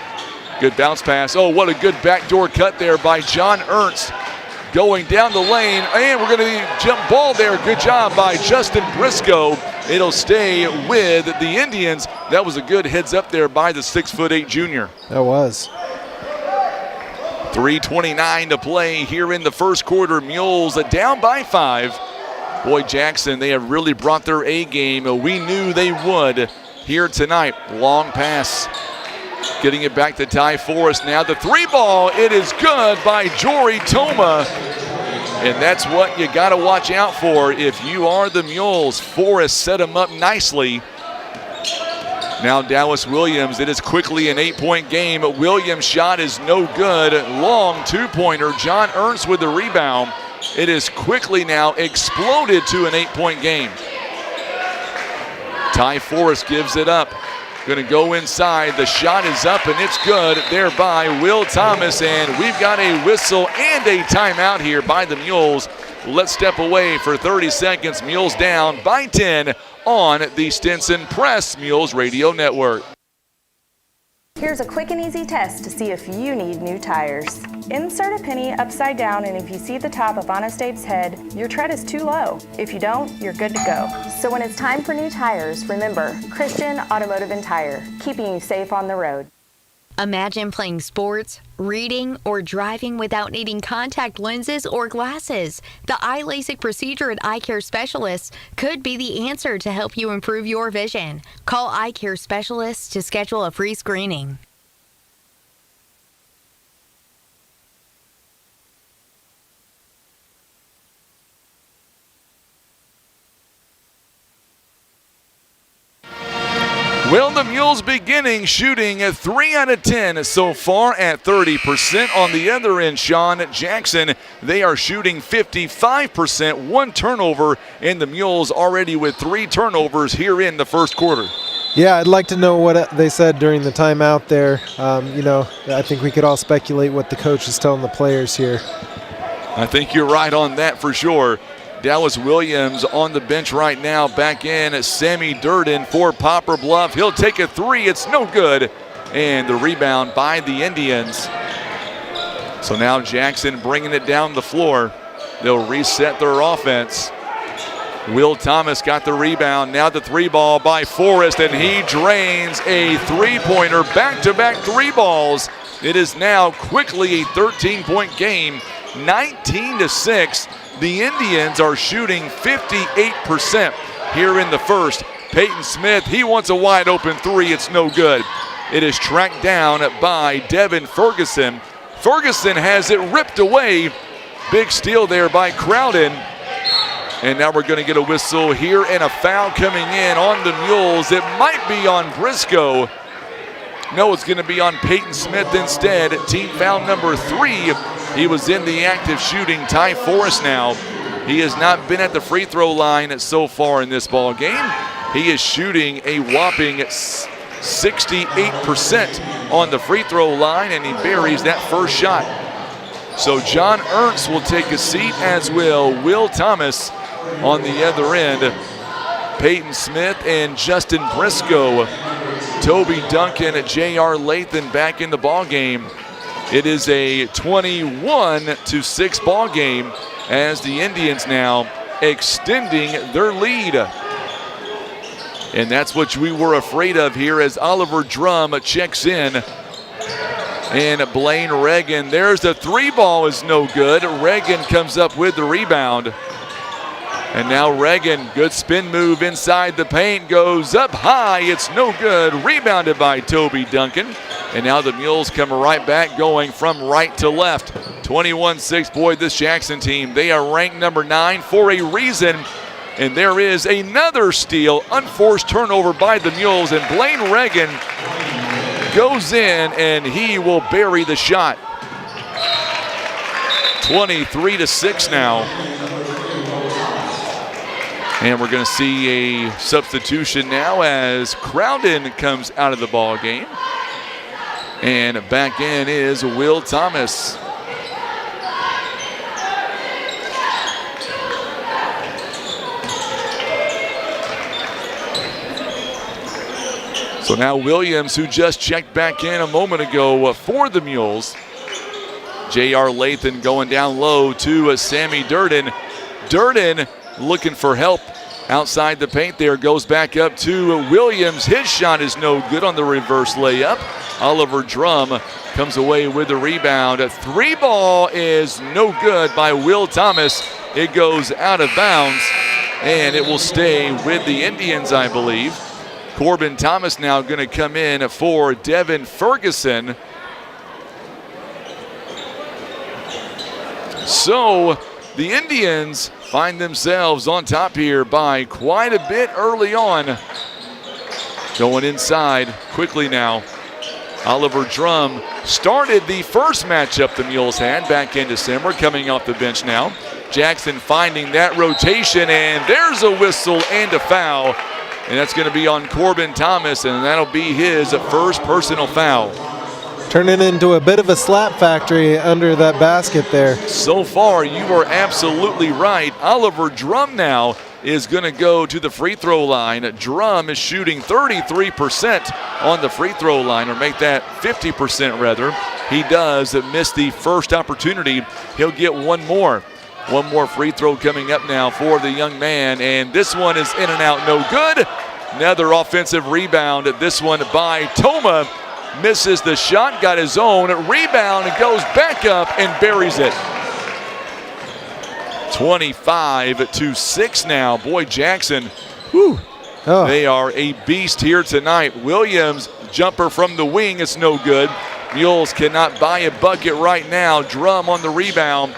Good bounce pass. Oh, what a good backdoor cut there by John Ernst. Going down the lane, and we're going to jump ball there. Good job by Justin Briscoe. It'll stay with the Indians. That was a good heads up there by the 6'8" junior. That was. 3:29 to play here in the first quarter. Mules down by 5. Boy, Jackson, they have really brought their A game. We knew they would here tonight. Long pass. Getting it back to Ty Forrest. Now the 3-ball. It is good by Jory Toma. And that's what you got to watch out for if you are the Mules. Forrest set him up nicely. Now Dallas Williams. It is quickly an 8-point game. Williams' shot is no good. Long 2-pointer. John Ernst with the rebound. It is quickly now exploded to an 8-point game. Ty Forrest gives it up. Going to go inside. The shot is up and it's good there by Will Thomas. And we've got a whistle and a timeout here by the Mules. Let's step away for 30 seconds. Mules down by 10 on the Stinson Press Mules Radio Network. Here's a quick and easy test to see if you need new tires. Insert a penny upside down, and if you see the top of Honest Abe's head, your tread is too low. If you don't, you're good to go. So when it's time for new tires, remember Christian Automotive and Tire, keeping you safe on the road. Imagine playing sports, reading, or driving without needing contact lenses or glasses. The eye LASIK procedure at Eye Care Specialists could be the answer to help you improve your vision. Call Eye Care Specialists to schedule a free screening. Well, the Mules beginning shooting at 3 out of 10 so far at 30%. On the other end, Sean Jackson, they are shooting 55%, 1 turnover, and the Mules already with 3 turnovers here in the first quarter. Yeah, I'd like to know what they said during the timeout there. I think we could all speculate what the coach is telling the players here. I think you're right on that for sure. Dallas Williams on the bench right now. Back in Sammy Durden for Poplar Bluff. He'll take a 3. It's no good. And the rebound by the Indians. So now Jackson bringing it down the floor. They'll reset their offense. Will Thomas got the rebound. Now the 3 ball by Forrest, and he drains a 3-pointer. Back-to-back 3 balls. It is now quickly a 13-point game, 19-6. The Indians are shooting 58% here in the first. Peyton Smith, he wants a wide open 3. It's no good. It is tracked down by Devin Ferguson. Ferguson has it ripped away. Big steal there by Crowden. And now we're going to get a whistle here and a foul coming in on the Mules. It might be on Briscoe. No, it's going to be on Peyton Smith instead. Team foul number 3. He was in the act of shooting. Ty Forrest now. He has not been at the free throw line so far in this ball game. He is shooting a whopping 68% on the free throw line, and he buries that first shot. So John Ernst will take a seat, as will Will Thomas on the other end. Peyton Smith and Justin Briscoe. Toby Duncan and J.R. Lathan back in the ball game. It is a 21-6 ball game as the Indians now extending their lead. And that's what we were afraid of here as Oliver Drum checks in. And Blaine Reagan, there's the 3 ball is no good. Reagan comes up with the rebound. And now Reagan, good spin move inside the paint, goes up high, it's no good. Rebounded by Toby Duncan. And now the Mules come right back, going from right to left. 21-6, boy, this Jackson team, they are ranked number 9 for a reason. And there is another steal, unforced turnover by the Mules, and Blaine Reagan goes in and he will bury the shot. 23-6 now. And we're going to see a substitution now as Crowden comes out of the ball game. And back in is Will Thomas. So now Williams, who just checked back in a moment ago for the Mules. J.R. Lathan going down low to Sammy Durden. Durden looking for help outside the paint there. Goes back up to Williams. His shot is no good on the reverse layup. Oliver Drum comes away with the rebound. A 3 ball is no good by Will Thomas. It goes out of bounds, and it will stay with the Indians, I believe. Corbin Thomas now going to come in for Devin Ferguson. So the Indians find themselves on top here by quite a bit early on. Going inside quickly now. Oliver Drum started the first matchup the Mules had back in December, coming off the bench now. Jackson finding that rotation, and there's a whistle and a foul. And that's going to be on Corbin Thomas, and that'll be his first personal foul. Turning into a bit of a slap factory under that basket there. So far, you are absolutely right. Oliver Drum now is going to go to the free throw line. Drum is shooting 33% on the free throw line, or make that 50% rather. He does miss the first opportunity. He'll get one more. One more free throw coming up now for the young man, and this one is in and out, no good. Another offensive rebound, this one by Toma. Misses the shot, got his own rebound, and goes back up and buries it. 25-6 now. Boy, Jackson, whew, they are a beast here tonight. Williams, jumper from the wing, it's no good. Mules cannot buy a bucket right now. Drum on the rebound.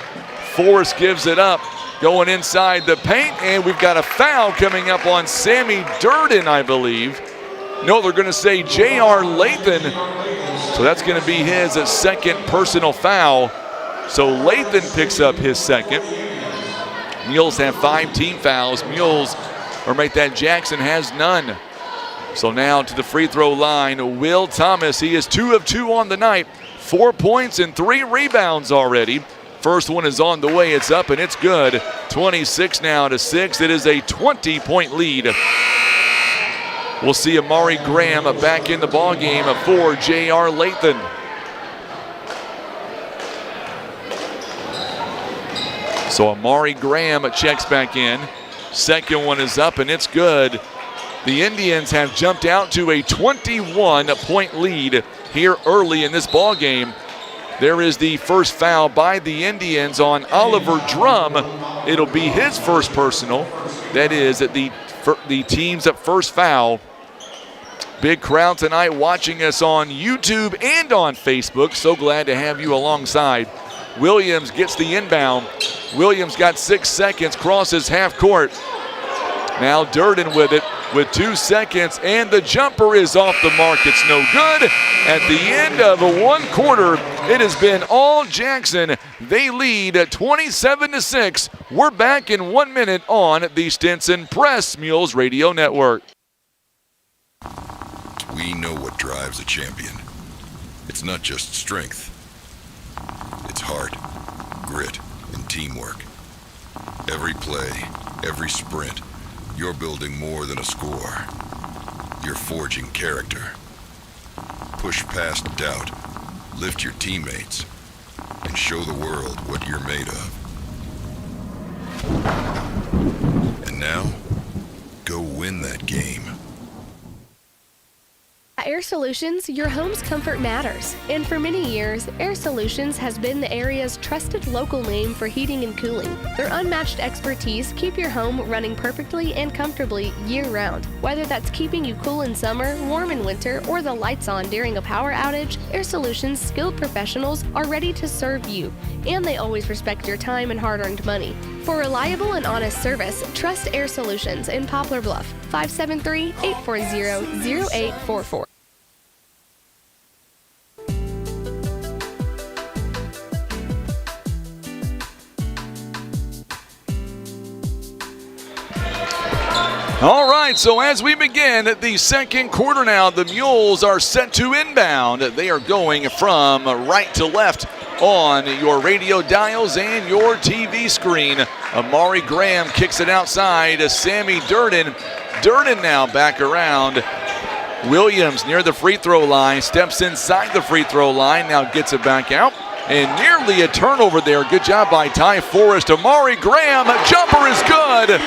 Forrest gives it up, going inside the paint, and we've got a foul coming up on Sammy Durden, I believe. No, they're going to say J.R. Lathan. So that's going to be his second personal foul. So Lathan picks up his second. Mules have 5 team fouls. Jackson has none. So now to the free throw line, Will Thomas. He is 2 of 2 on the night. 4 points and 3 rebounds already. First one is on the way. It's up and it's good. 26 now to 6. It is a 20-point lead. We'll see Amari Graham back in the ballgame for J.R. Lathan. So Amari Graham checks back in. Second one is up and it's good. The Indians have jumped out to a 21-point lead here early in this ball game. There is the first foul by the Indians on Oliver Drum. It'll be his first personal. That is the team's first foul. Big crowd tonight watching us on YouTube and on Facebook. So glad to have you alongside. Williams gets the inbound. Williams got 6 seconds, crosses half court. Now Durden with it with 2 seconds, and the jumper is off the mark. It's no good. At the end of one quarter, it has been all Jackson. They lead 27-6. We're back in 1 minute on the Stinson Press Mules Radio Network. We know what drives a champion. It's not just strength. It's heart, grit, and teamwork. Every play, every sprint, you're building more than a score. You're forging character. Push past doubt, lift your teammates, and show the world what you're made of. And now, go win that game. At Air Solutions, your home's comfort matters. And for many years, Air Solutions has been the area's trusted local name for heating and cooling. Their unmatched expertise keep your home running perfectly and comfortably year-round. Whether that's keeping you cool in summer, warm in winter, or the lights on during a power outage, Air Solutions' skilled professionals are ready to serve you. And they always respect your time and hard-earned money. For reliable and honest service, trust Air Solutions in Poplar Bluff, 573-840-0844. All right, so as we begin the second quarter now, the Mules are set to inbound. They are going from right to left on your radio dials and your TV screen. Amari Graham kicks it outside to Sammy Durden. Durden now back around. Williams near the free throw line, steps inside the free throw line, now gets it back out. And nearly a turnover there. Good job by Ty Forrest. Amari Graham, jumper is good.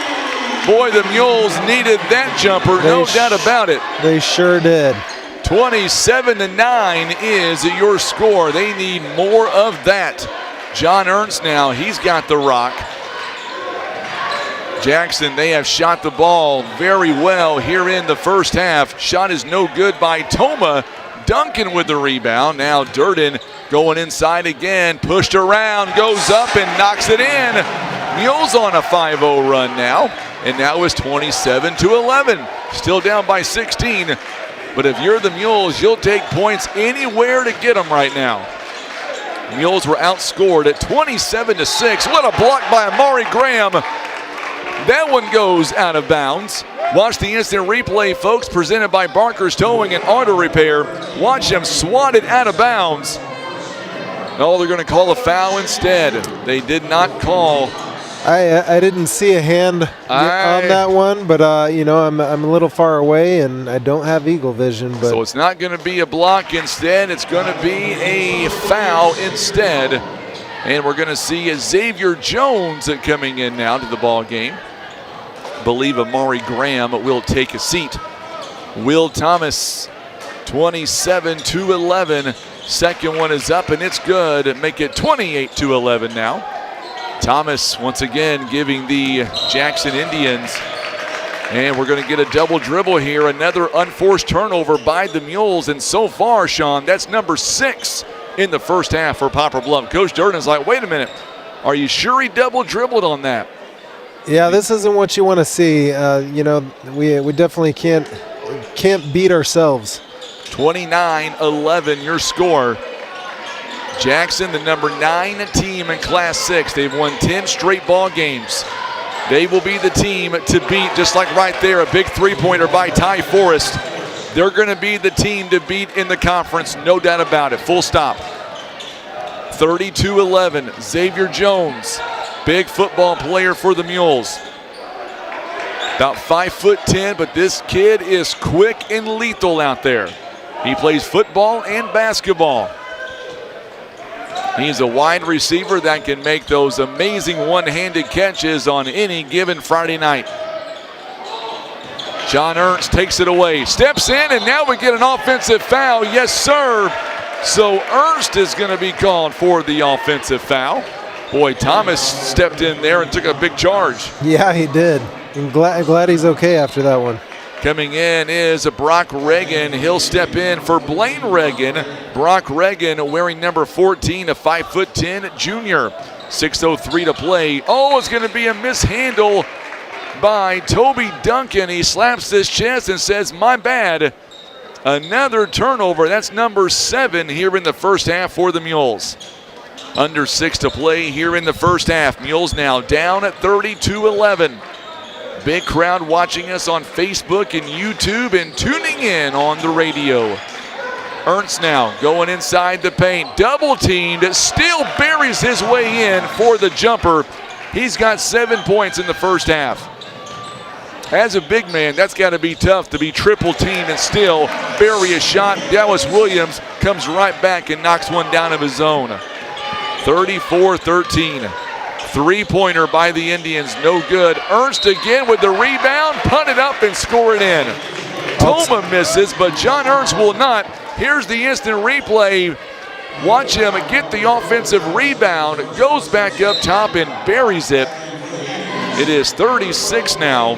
Boy, the Mules needed that jumper, no doubt about it. They sure did. 27-9 is your score. They need more of that. John Ernst now, he's got the rock. Jackson, they have shot the ball very well here in the first half. Shot is no good by Toma. Duncan with the rebound. Now Durden going inside again, pushed around, goes up and knocks it in. Mules on a 5-0 run now. And now it's 27-11. Still down by 16. But if you're the Mules, you'll take points anywhere to get them right now. Mules were outscored at 27-6. What a block by Amari Graham. That one goes out of bounds. Watch the instant replay, folks, presented by Barker's Towing and Auto Repair. Watch them swat it out of bounds. No, they're going to call a foul instead. They did not call. I didn't see a hand on that one, but I'm a little far away and I don't have eagle vision. But so it's not going to be a block instead. It's going to be a foul instead. And we're going to see Xavier Jones coming in now to the ball game. I believe Amari Graham will take a seat. Will Thomas, 27-11. Second one is up and it's good. Make it 28-11 now. Thomas once again giving the Jackson Indians. And we're going to get a double dribble here. Another unforced turnover by the Mules. And so far, Sean, that's number 6 in the first half for Poplar Bluff. Coach Durden's like, wait a minute. Are you sure he double dribbled on that? Yeah, this isn't what you want to see. We definitely can't can't beat ourselves. 29-11 your score. Jackson, the number 9 team in Class 6. They've won 10 straight ball games. They will be the team to beat, just like right there, a big three-pointer by Ty Forrest. They're going to be the team to beat in the conference, no doubt about it. Full stop. 32-11, Xavier Jones, big football player for the Mules. About 5'10", but this kid is quick and lethal out there. He plays football and basketball. He's a wide receiver that can make those amazing one-handed catches on any given Friday night. John Ernst takes it away, steps in, and now we get an offensive foul. Yes, sir. So Ernst is going to be called for the offensive foul. Boy, Thomas stepped in there and took a big charge. Yeah, he did. I'm glad he's okay after that one. Coming in is Brock Reagan. He'll step in for Blaine Reagan. Brock Reagan wearing number 14, a 5'10" junior. 6:03 to play. Oh, it's going to be a mishandle by Toby Duncan. He slaps his chest and says, my bad. Another turnover. That's number 7 here in the first half for the Mules. Under 6 to play here in the first half. Mules now down at 32-11. Big crowd watching us on Facebook and YouTube and tuning in on the radio. Ernst now going inside the paint. Double teamed. Still buries his way in for the jumper. He's got 7 points in the first half. As a big man, that's got to be tough to be triple teamed and still bury a shot. Dallas Williams comes right back and knocks one down of his own. 34-13. Three-pointer by the Indians, no good. Ernst again with the rebound, punt it up and score it in. Toma misses, but John Ernst will not. Here's the instant replay. Watch him get the offensive rebound, goes back up top and buries it. It is 36 now.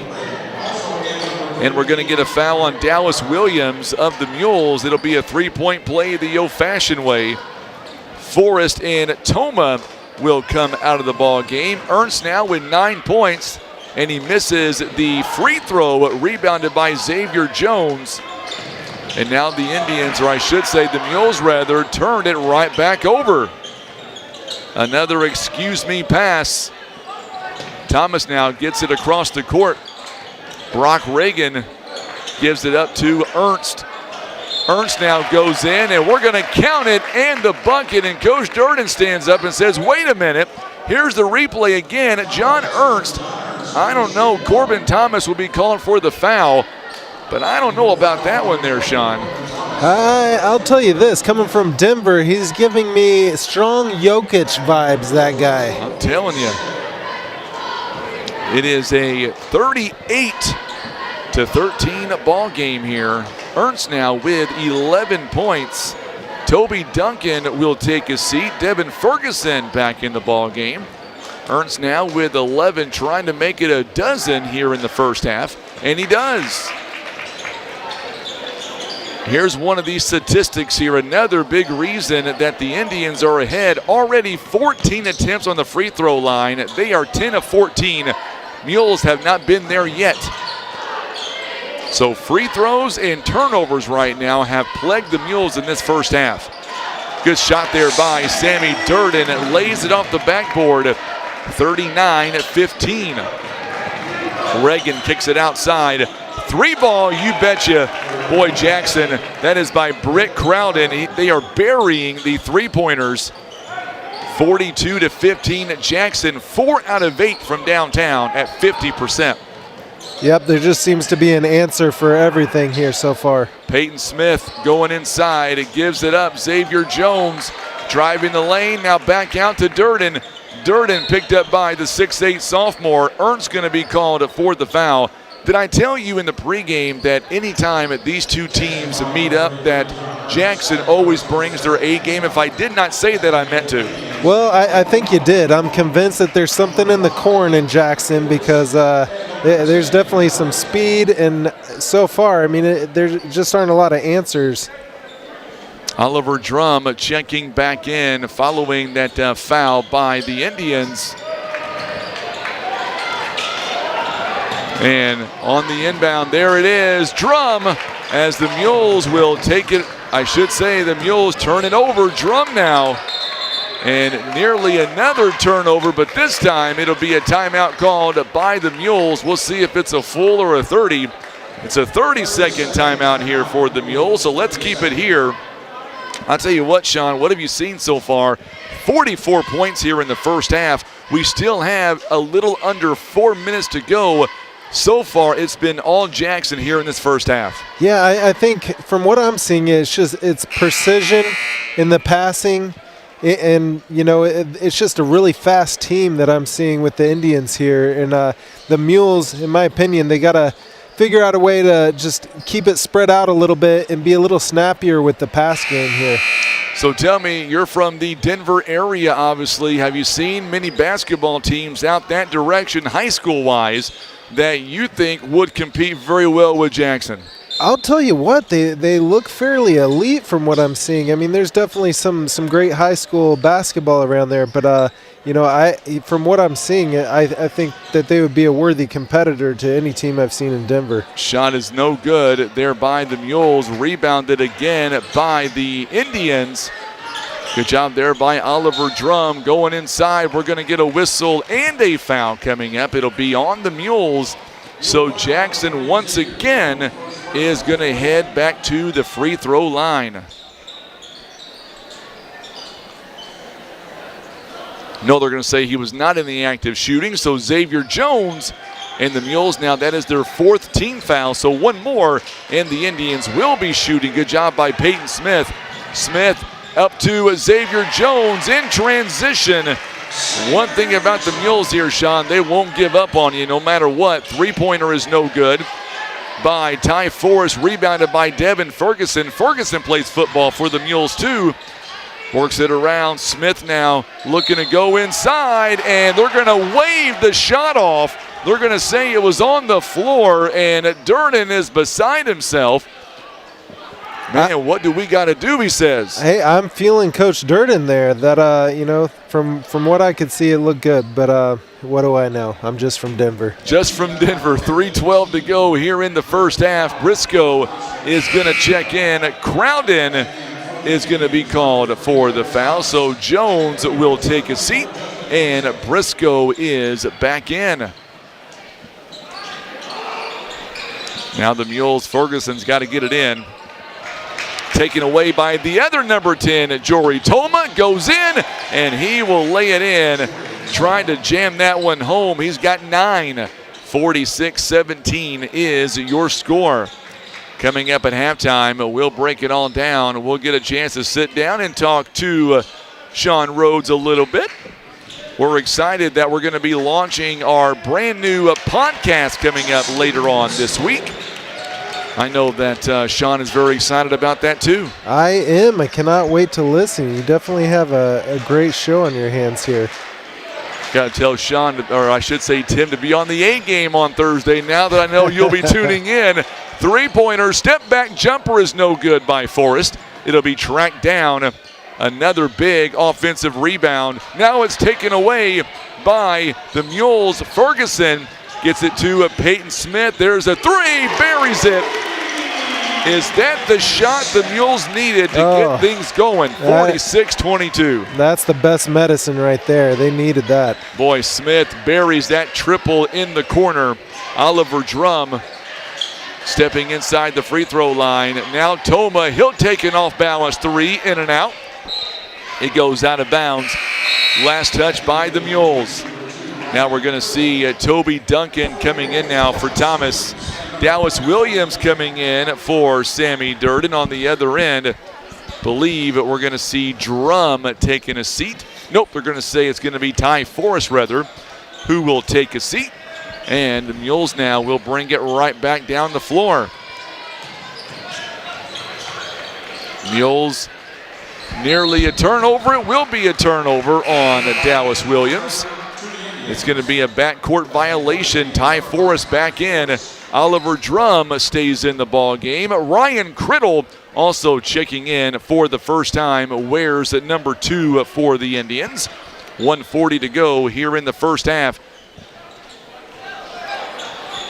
And we're going to get a foul on Dallas Williams of the Mules. It'll be a three-point play the old-fashioned way. Forrest and Toma will come out of the ball game. Ernst now with 9 points, and he misses the free throw rebounded by Xavier Jones. And now the Indians, or I should say the Mules rather, turned it right back over. Another excuse me pass. Thomas now gets it across the court. Brock Reagan gives it up to Ernst. Ernst now goes in, and we're going to count it and the bucket. And Coach Durden stands up and says, wait a minute. Here's the replay again. John Ernst, I don't know. Corbin Thomas will be calling for the foul, but I don't know about that one there, Sean. I'll tell you this. Coming from Denver, he's giving me strong Jokic vibes, that guy. I'm telling you. It is a 38-13 ball game here. Ernst now with 11 points. Toby Duncan will take a seat. Devin Ferguson back in the ball game. Ernst now with 11, trying to make it a dozen here in the first half, and he does. Here's one of these statistics here. Another big reason that the Indians are ahead. Already 14 attempts on the free throw line. They are 10 of 14. Mules have not been there yet. So free throws and turnovers right now have plagued the Mules in this first half. Good shot there by Sammy Durden. It lays it off the backboard. 39-15. Reagan kicks it outside. Three ball, you betcha. Boy, Jackson, that is by Britt Crowden. They are burying the three-pointers. 42-15. Jackson, 4 out of 8 from downtown at 50%. Yep, there just seems to be an answer for everything here so far. Peyton Smith going inside. It gives it up. Xavier Jones driving the lane. Now back out to Durden. Durden picked up by the 6'8 sophomore. Ernst going to be called for the foul. Did I tell you in the pregame that anytime these two teams meet up that Jackson always brings their A game? If I did not say that, I meant to. Well, I think you did. I'm convinced that there's something in the corn in Jackson because there's definitely some speed, and so far, I mean, there just aren't a lot of answers. Oliver Drum checking back in following that foul by the Indians. And on the inbound, there it is. Drum as the Mules will take it. I should say the Mules turn it over. Drum now. And nearly another turnover, but this time it'll be a timeout called by the Mules. We'll see if it's a full or a 30. It's a 30-second timeout here for the Mules, so let's keep it here. I'll tell you what, Sean, what have you seen so far? 44 points here in the first half. We still have a little under 4 minutes to go. So far, it's been all Jackson here in this first half. Yeah, I think from what I'm seeing, it's precision in the passing. And, you know, it's just a really fast team that I'm seeing with the Indians here. And the Mules, in my opinion, they got to figure out a way to just keep it spread out a little bit and be a little snappier with the pass game here. So tell me, you're from the Denver area, obviously. Have you seen many basketball teams out that direction, high school-wise, that you think would compete very well with Jackson? I'll tell you what, they look fairly elite from what I'm seeing. I mean, there's definitely some great high school basketball around there, but you know, from what I'm seeing, I think that they would be a worthy competitor to any team I've seen in Denver. Shot is no good there by the Mules, rebounded again by the Indians. Good job there by Oliver Drum going inside. We're going to get a whistle and a foul coming up. It'll be on the Mules. So Jackson once again is going to head back to the free throw line. No, they're going to say he was not in the active shooting. So Xavier Jones and the Mules now, that is their fourth team foul. So one more, and the Indians will be shooting. Good job by Peyton Smith. Smith up to Xavier Jones in transition. One thing about the Mules here, Sean, they won't give up on you no matter what. Three-pointer is no good by Ty Forrest, rebounded by Devin Ferguson. Ferguson plays football for the Mules too. Works it around. Smith now looking to go inside, and they're going to wave the shot off. They're going to say it was on the floor, and Duran is beside himself. Man, what do we got to do, he says. Hey, I'm feeling Coach Durden there. That, you know, from what I could see, it looked good. But what do I know? I'm just from Denver. Just from Denver. 3:12 to go here in the first half. Briscoe is going to check in. Crowden is going to be called for the foul. So Jones will take a seat, and Briscoe is back in. Now the Mules, Ferguson's got to get it in. Taken away by the other number 10, Jory Toma, goes in, and he will lay it in. Trying to jam that one home. He's got 9. 46-17 is your score. Coming up at halftime, we'll break it all down. We'll get a chance to sit down and talk to Sean Rhodes a little bit. We're excited that we're going to be launching our brand new podcast coming up later on this week. I know that Sean is very excited about that too. I am. I cannot wait to listen. You definitely have a great show on your hands here. Got to tell Sean, or I should say Tim, to be on the A game on Thursday now that I know you'll be tuning in. Three-pointer, step-back jumper is no good by Forrest. It'll be tracked down. Another big offensive rebound. Now it's taken away by the Mules. Ferguson gets it to Peyton Smith. There's a three, buries it. Is that the shot the Mules needed to get things going? 46-22. That's the best medicine right there. They needed that. Boy, Smith buries that triple in the corner. Oliver Drum stepping inside the free throw line. Now Toma, he'll take an off-balance three, in and out. It goes out of bounds. Last touch by the Mules. Now we're going to see Toby Duncan coming in now for Thomas. Dallas Williams coming in for Sammy Durden on the other end. Believe we're going to see Drum taking a seat. Nope, they're going to say it's going to be Ty Forrest, rather, who will take a seat. And the Mules now will bring it right back down the floor. Mules nearly a turnover. It will be a turnover on Dallas Williams. It's going to be a backcourt violation. Ty Forrest back in. Oliver Drum stays in the ball game. Ryan Criddle also checking in for the first time. Wears at number 2 for the Indians. 1:40 to go here in the first half.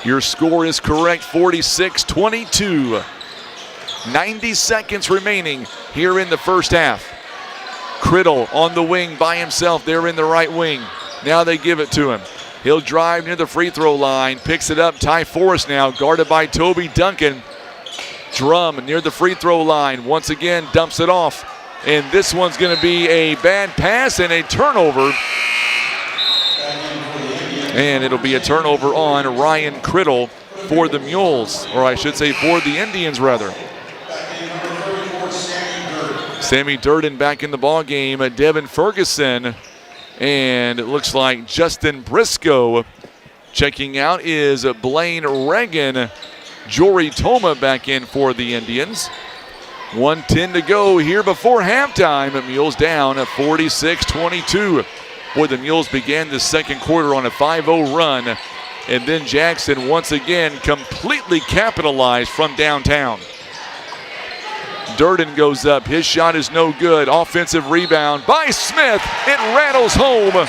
Your score is correct, 46-22. 90 seconds remaining here in the first half. Criddle on the wing by himself there in the right wing. Now they give it to him. He'll drive near the free throw line, picks it up. Ty Forrest now guarded by Toby Duncan. Drum near the free throw line. Once again dumps it off. And this one's going to be a bad pass and a turnover. And it'll be a turnover on Ryan Criddle for the Mules, or I should say for the Indians rather. Sammy Durden back in the ball game. Devin Ferguson, and it looks like Justin Briscoe checking out is Blaine Reagan. Jory Toma back in for the Indians. 1:10 to go here before halftime. Mules down at 46-22. Boy, the Mules began the second quarter on a 5-0 run, and then Jackson once again completely capitalized from downtown. Durden goes up. His shot is no good. Offensive rebound by Smith. It rattles home.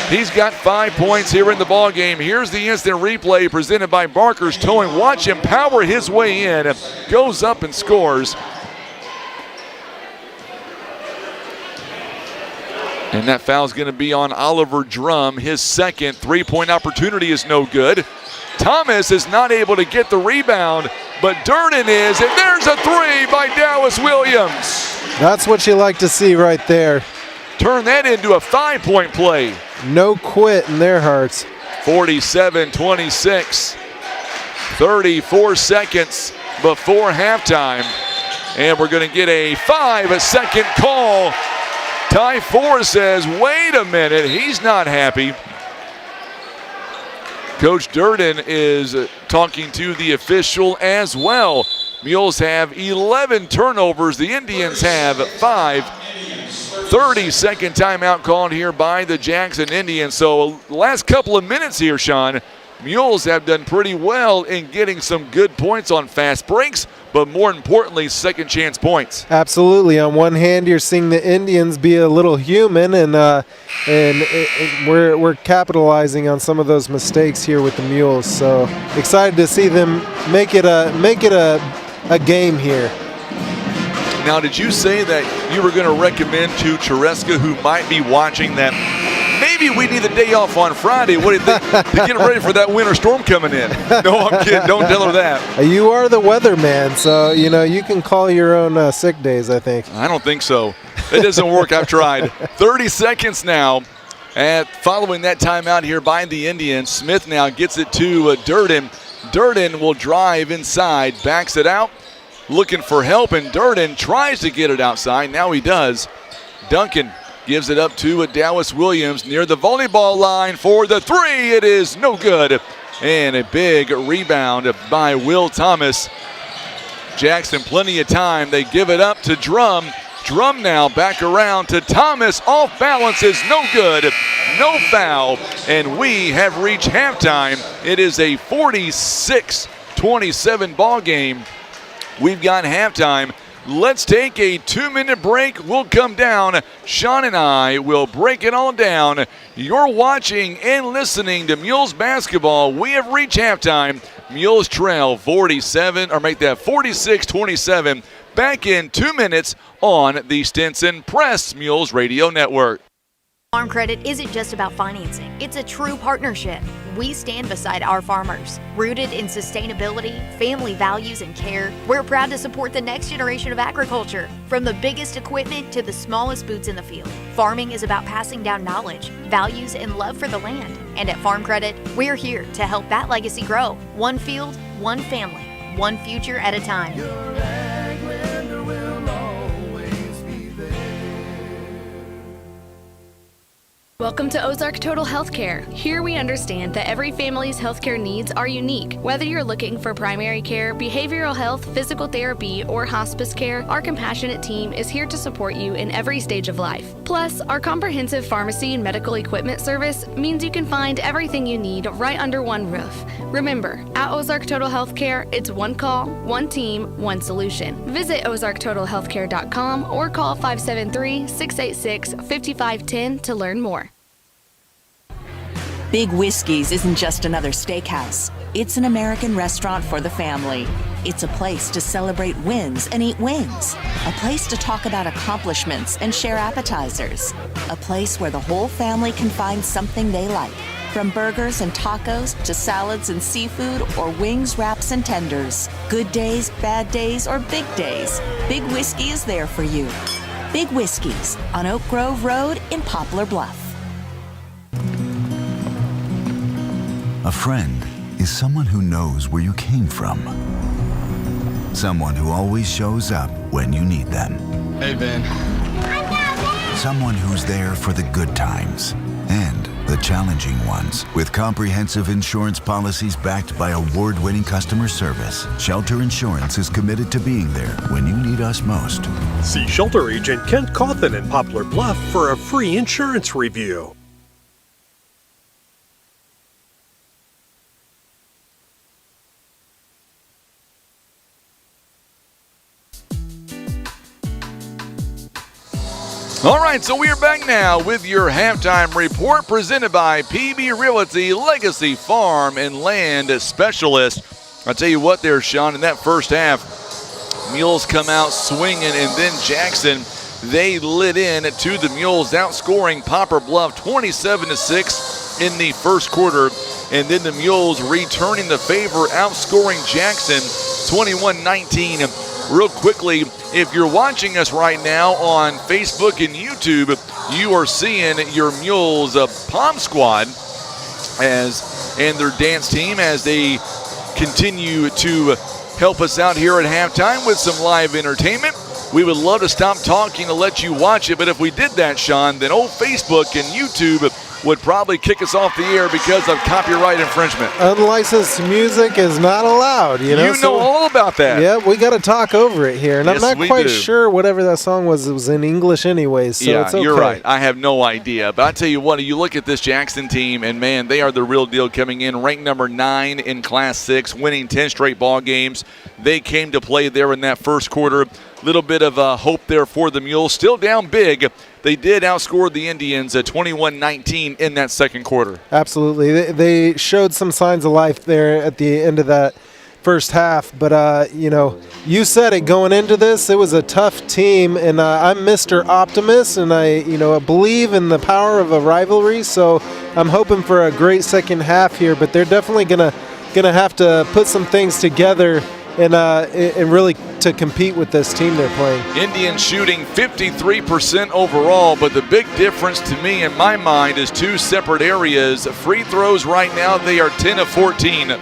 He's got 5 points here in the ball game. Here's the instant replay presented by Barker's Towing. Watch him power his way in. Goes up and scores. And that foul's going to be on Oliver Drum. His second three-point opportunity is no good. Thomas is not able to get the rebound, but Durden is, and there's a three by Dallas Williams. That's what you like to see right there. Turn that into a 5-point play. No quit in their hearts. 47-26. 34 seconds before halftime. And we're going to get a 5-second call. Ty Forrest says, wait a minute, he's not happy. Coach Durden is talking to the official as well. Mules have 11 turnovers. The Indians have 5. 30-second timeout called here by the Jackson Indians. So last couple of minutes here, Sean, Mules have done pretty well in getting some good points on fast breaks, but more importantly, second chance points. Absolutely. On one hand, you're seeing the Indians be a little human, and we're capitalizing on some of those mistakes here with the Mules. So excited to see them make it a game here. Now, did you say that you were going to recommend to Chereska, who might be watching, that maybe we need a day off on Friday? What do you think? To get ready for that winter storm coming in. No, I'm kidding. Don't tell her that. You are the weatherman, so you can call your own sick days, I think. I don't think so. It doesn't work. I've tried. 30 seconds now. And following that timeout here by the Indians, Smith now gets it to Durden. Durden will drive inside, backs it out, looking for help, and Durden tries to get it outside. Now he does. Duncan gives it up to Dallas Williams near the volleyball line for the three. It is no good. And a big rebound by Will Thomas. Jackson, plenty of time. They give it up to Drum. Drum now back around to Thomas. Off balance is no good. No foul. And we have reached halftime. It is a 46-27 ball game. We've got halftime. Let's take a 2-minute break. We'll come down. Sean and I will break it all down. You're watching and listening to Mules basketball. We have reached halftime. Mules trail 46-27. Back in 2 minutes on the Stinson Press Mules Radio Network. Farm Credit isn't just about financing. It's a true partnership. We stand beside our farmers. Rooted in sustainability, family values, and care, we're proud to support the next generation of agriculture. From the biggest equipment to the smallest boots in the field, farming is about passing down knowledge, values, and love for the land. And at Farm Credit, we're here to help that legacy grow. One field, one family, one future at a time. Welcome to Ozark Total Healthcare. Here we understand that every family's healthcare needs are unique. Whether you're looking for primary care, behavioral health, physical therapy, or hospice care, our compassionate team is here to support you in every stage of life. Plus, our comprehensive pharmacy and medical equipment service means you can find everything you need right under one roof. Remember, at Ozark Total Healthcare, it's one call, one team, one solution. Visit ozarktotalhealthcare.com or call 573-686-5510 to learn more. Big Whiskey's isn't just another steakhouse. It's an American restaurant for the family. It's a place to celebrate wins and eat wings. A place to talk about accomplishments and share appetizers. A place where the whole family can find something they like. From burgers and tacos to salads and seafood or wings, wraps, and tenders. Good days, bad days, or big days. Big Whiskey is there for you. Big Whiskey's on Oak Grove Road in Poplar Bluff. A friend is someone who knows where you came from. Someone who always shows up when you need them. Hey, Ben. Someone who's there for the good times and the challenging ones. With comprehensive insurance policies backed by award-winning customer service, Shelter Insurance is committed to being there when you need us most. See Shelter Agent Kent Cawthon in Poplar Bluff for a free insurance review. All right, so we are back now with your halftime report presented by PB Realty, Legacy Farm and Land Specialist. I'll tell you what there, Sean, in that first half, Mules come out swinging, and then Jackson, they lit in to the Mules, outscoring Poplar Bluff 27-6 in the first quarter. And then the Mules returning the favor, outscoring Jackson 21-19. Real quickly, if you're watching us right now on Facebook and YouTube, you are seeing your Mules Pom Squad and their dance team as they continue to help us out here at halftime with some live entertainment. We would love to stop talking to let you watch it, but if we did that, Sean, then old Facebook and YouTube would probably kick us off the air because of copyright infringement. Unlicensed music is not allowed, you know. You know all about that. Yeah, we got to talk over it here. And yes, I'm not quite sure whatever that song was. It was in English anyways, so yeah, it's okay. You're right. I have no idea. But I tell you what, you look at this Jackson team, and, man, they are the real deal coming in. Ranked number 9 in Class 6, winning 10 straight ball games. They came to play there in that first quarter. Little bit of hope there for the Mules. Still down big. They did outscore the Indians at 21-19 in that second quarter. Absolutely. They showed some signs of life there at the end of that first half. But, you said it going into this. It was a tough team, and I'm Mr. Optimist, and I believe in the power of a rivalry. So I'm hoping for a great second half here, but they're definitely gonna have to put some things together and really to compete with this team they're playing. Indians shooting 53% overall, but the big difference to me in my mind is two separate areas. Free throws right now, they are 10 of 14.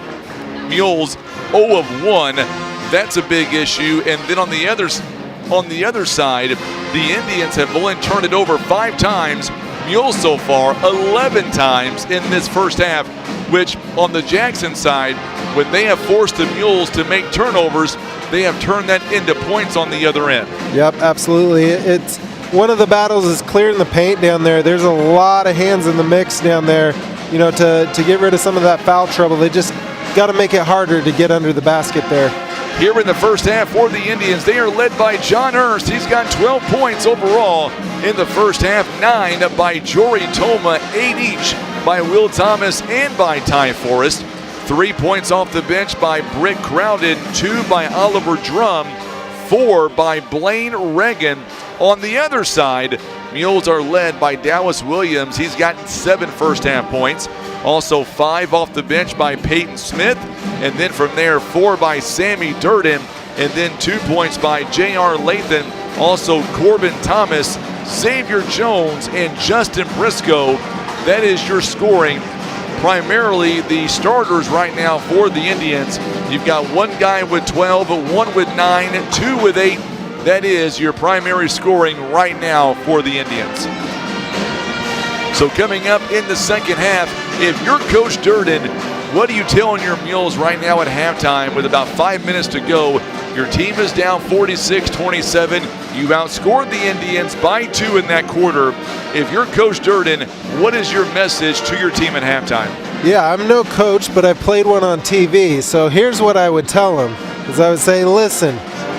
Mules 0 of 1. That's a big issue. And then on the other side, the Indians have only turned it over 5 times. Mules so far 11 times in this first half, which on the Jackson side, when they have forced the Mules to make turnovers, they have turned that into points on the other end. Yep, absolutely. It's one of the battles is clearing the paint down there. There's a lot of hands in the mix down there. To get rid of some of that foul trouble, they just got to make it harder to get under the basket there. Here in the first half for the Indians, they are led by John Ernst. He's got 12 points overall in the first half, 9 by Jory Toma, 8 each by Will Thomas and by Ty Forrest. 3 points off the bench by Britt Crowded, 2 by Oliver Drum, 4 by Blaine Reagan. On the other side, Mules are led by Dallas Williams. He's got 7 first half points. Also 5 off the bench by Peyton Smith. And then from there, 4 by Sammy Durden. And then 2 points by J.R. Lathan. Also Corbin Thomas, Xavier Jones, and Justin Briscoe. That is your scoring. Primarily the starters right now for the Indians. You've got one guy with 12, 1 with 9, 2 with 8. That is your primary scoring right now for the Indians. So coming up in the second half, if you're Coach Durden, what are you telling your Mules right now at halftime with about 5 minutes to go? Your team is down 46-27. You outscored the Indians by 2 in that quarter. If you're Coach Durden, what is your message to your team at halftime? Yeah, I'm no coach, but I played one on TV. So here's what I would tell them. Is I would say, listen,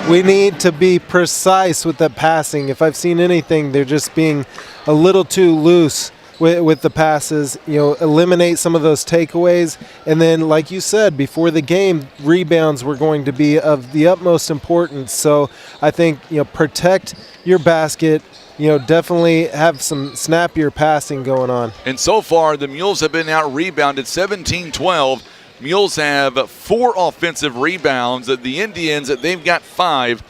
we need to be precise with the passing. If I've seen anything, they're just being a little too loose. with the passes, eliminate some of those takeaways. And then, like you said, before the game, rebounds were going to be of the utmost importance. So I think, protect your basket, definitely have some snappier passing going on. And so far, the Mules have been out-rebounded 17-12. Mules have 4 offensive rebounds. The Indians, they've got 5.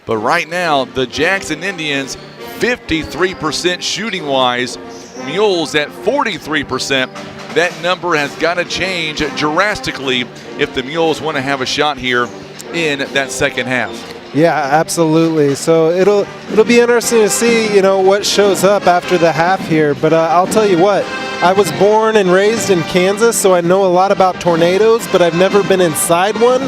But right now, the Jackson Indians, 53% shooting-wise. Mules at 43%. That number has got to change drastically if the Mules want to have a shot here in that second half. Yeah, absolutely. So it'll be interesting to see, what shows up after the half here. But I'll tell you what, I was born and raised in Kansas, so I know a lot about tornadoes, but I've never been inside one.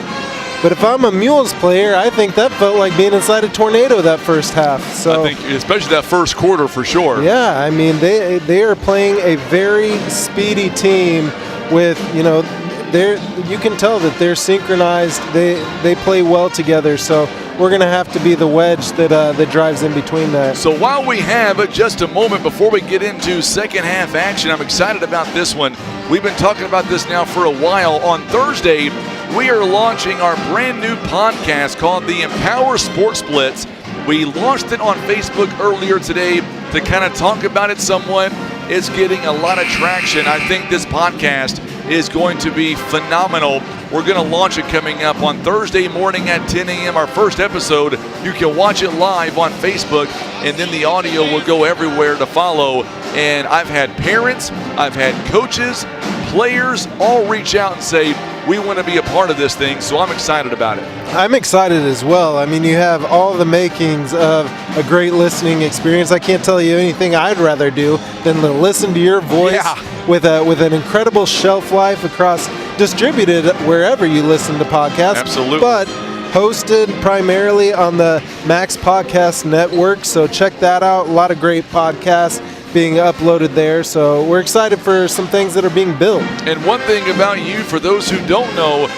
But if I'm a Mules player, I think that felt like being inside a tornado that first half. So I think especially that first quarter for sure. Yeah, I mean, they are playing a very speedy team with, you can tell that they're synchronized. They play well together. So we're going to have to be the wedge that drives in between that. So while we have just a moment before we get into second half action, I'm excited about this one. We've been talking about this now for a while. On Thursday, we are launching our brand new podcast called the Empower Sports Blitz. We launched it on Facebook earlier today to kind of talk about it somewhat. It's getting a lot of traction. I think this podcast is going to be phenomenal. We're going to launch it coming up on Thursday morning at 10 a.m. Our first episode. You can watch it live on Facebook, and then the audio will go everywhere to follow. And I've had parents, I've had coaches, players all reach out and say, we want to be a part of this thing, so I'm excited about it. I'm excited as well. I mean, you have all the makings of a great listening experience. I can't tell you anything I'd rather do than to listen to your voice with an incredible shelf life across, distributed wherever you listen to podcasts. Absolutely. But hosted primarily on the Max Podcast Network, so check that out. A lot of great podcasts being uploaded there, so we're excited for some things that are being built. And one thing about you, for those who don't know,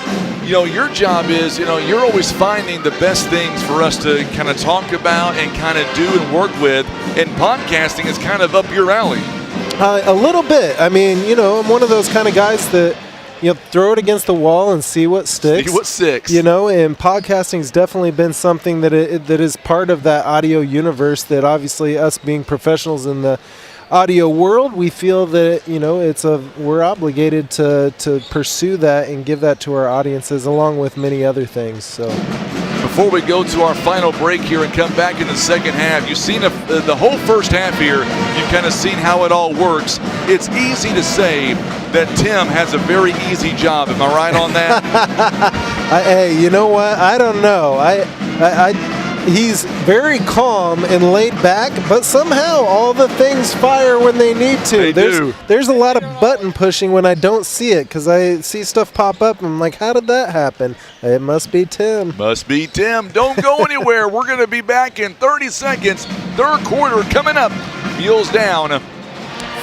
your job is, you're always finding the best things for us to kind of talk about and kind of do and work with, and podcasting is kind of up your alley. A little bit. I mean, I'm one of those kind of guys that, throw it against the wall and see what sticks. See what sticks. And podcasting's definitely been something that is part of that audio universe that obviously us being professionals in the audio world, we feel that, we're obligated to pursue that and give that to our audiences along with many other things. So before we go to our final break here and come back in the second half, you've seen the whole first half here. You've kind of seen how it all works. It's easy to say that Tim has a very easy job. Am I right on that? Hey, you know what? I don't know. He's very calm and laid back, but somehow all the things fire when they need to. There's a lot of button pushing when I don't see it because I see stuff pop up and I'm like, how did that happen? It must be Tim. Must be Tim. Don't go anywhere. We're going to be back in 30 seconds. Third quarter coming up. Mules down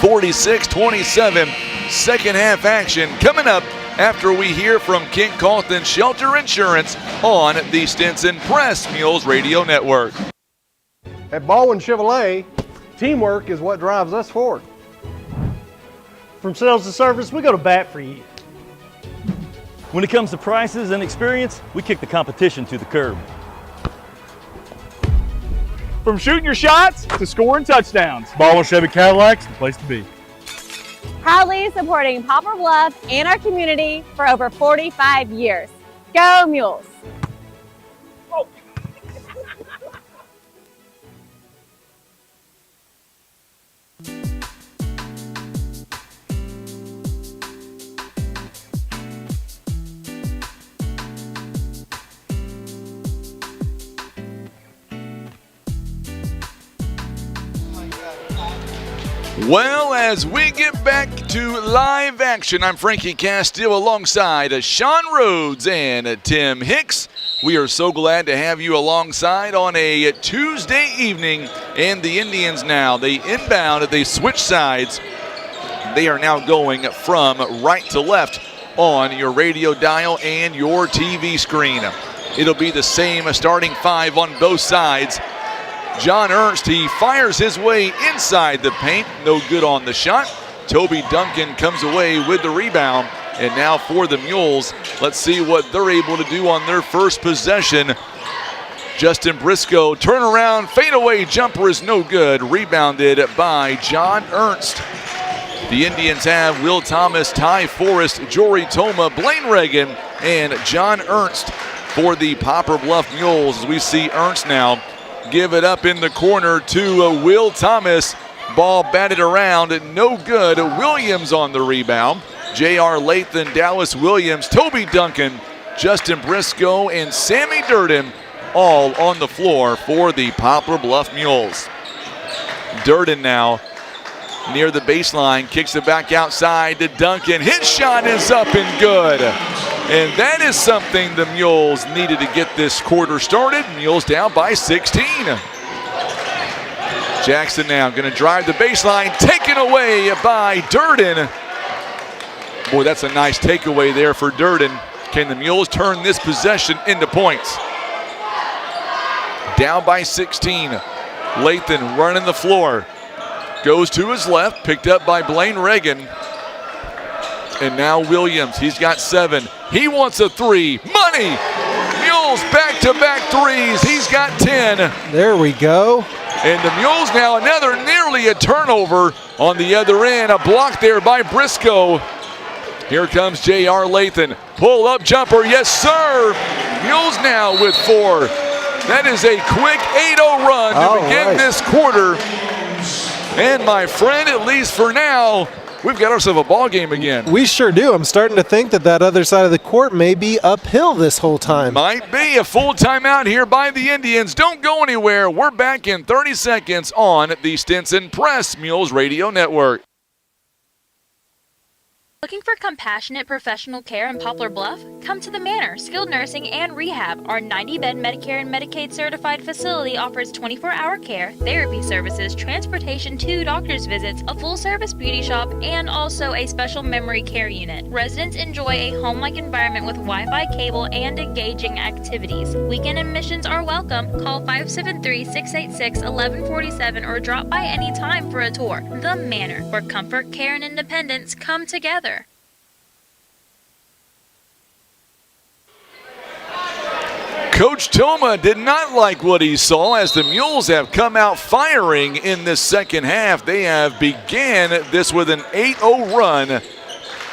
46-27. Second half action coming up after we hear from Kent Colton Shelter Insurance on the Stinson Press Mules Radio Network. At Baldwin Chevrolet, teamwork is what drives us forward. From sales to service, we go to bat for you. When it comes to prices and experience, we kick the competition to the curb. From shooting your shots to scoring touchdowns, Baldwin Chevy Cadillac's the place to be. Proudly supporting Poplar Bluff and our community for over 45 years. Go Mules! Well, as we get back to live action, I'm Frankie Castile alongside Sean Rhodes and Tim Hicks. We are so glad to have you alongside on a Tuesday evening. And the Indians now, they inbound, they switch sides. They are now going from right to left on your radio dial and your TV screen. It'll be the same starting five on both sides. John Ernst, he fires his way inside the paint. No good on the shot. Toby Duncan comes away with the rebound. And now for the Mules, let's see what they're able to do on their first possession. Justin Briscoe, turnaround, fadeaway jumper is no good. Rebounded by John Ernst. The Indians have Will Thomas, Ty Forrest, Jory Toma, Blaine Reagan, and John Ernst for the Poplar Bluff Mules. As we see Ernst now give it up in the corner to Will Thomas. Ball batted around, no good. Williams on the rebound. J.R. Lathan, Dallas Williams, Toby Duncan, Justin Briscoe, and Sammy Durden all on the floor for the Poplar Bluff Mules. Durden now near the baseline, kicks it back outside to Duncan. His shot is up and good. And that is something the Mules needed to get this quarter started. Mules down by 16. Jackson now going to drive the baseline, taken away by Durden. Boy, that's a nice takeaway there for Durden. Can the Mules turn this possession into points? Down by 16. Lathan running the floor. Goes to his left, picked up by Blaine Reagan. And now Williams, he's got 7. He wants a 3. Money! Mules back-to-back threes. He's got 10. There we go. And the Mules now another nearly a turnover on the other end. A block there by Briscoe. Here comes J.R. Lathan. Pull-up jumper, yes, sir. Mules now with 4. That is a quick 8-0 run to begin this quarter. And my friend, at least for now, we've got ourselves a ball game again. We sure do. I'm starting to think that other side of the court may be uphill this whole time. Might be a full timeout here by the Indians. Don't go anywhere. We're back in 30 seconds on the Stinson Press Mules Radio Network. Looking for compassionate professional care in Poplar Bluff? Come to the Manor Skilled Nursing and Rehab. Our 90-bed Medicare and Medicaid certified facility offers 24-hour care, therapy services, transportation to doctor's visits, a full-service beauty shop, and also a special memory care unit. Residents enjoy a home-like environment with Wi-Fi cable and engaging activities. Weekend admissions are welcome. Call 573-686-1147 or drop by anytime for a tour. The Manor, where comfort, care, and independence come together. Coach Toma did not like what he saw as the Mules have come out firing in this second half. They have began this with an 8-0 run,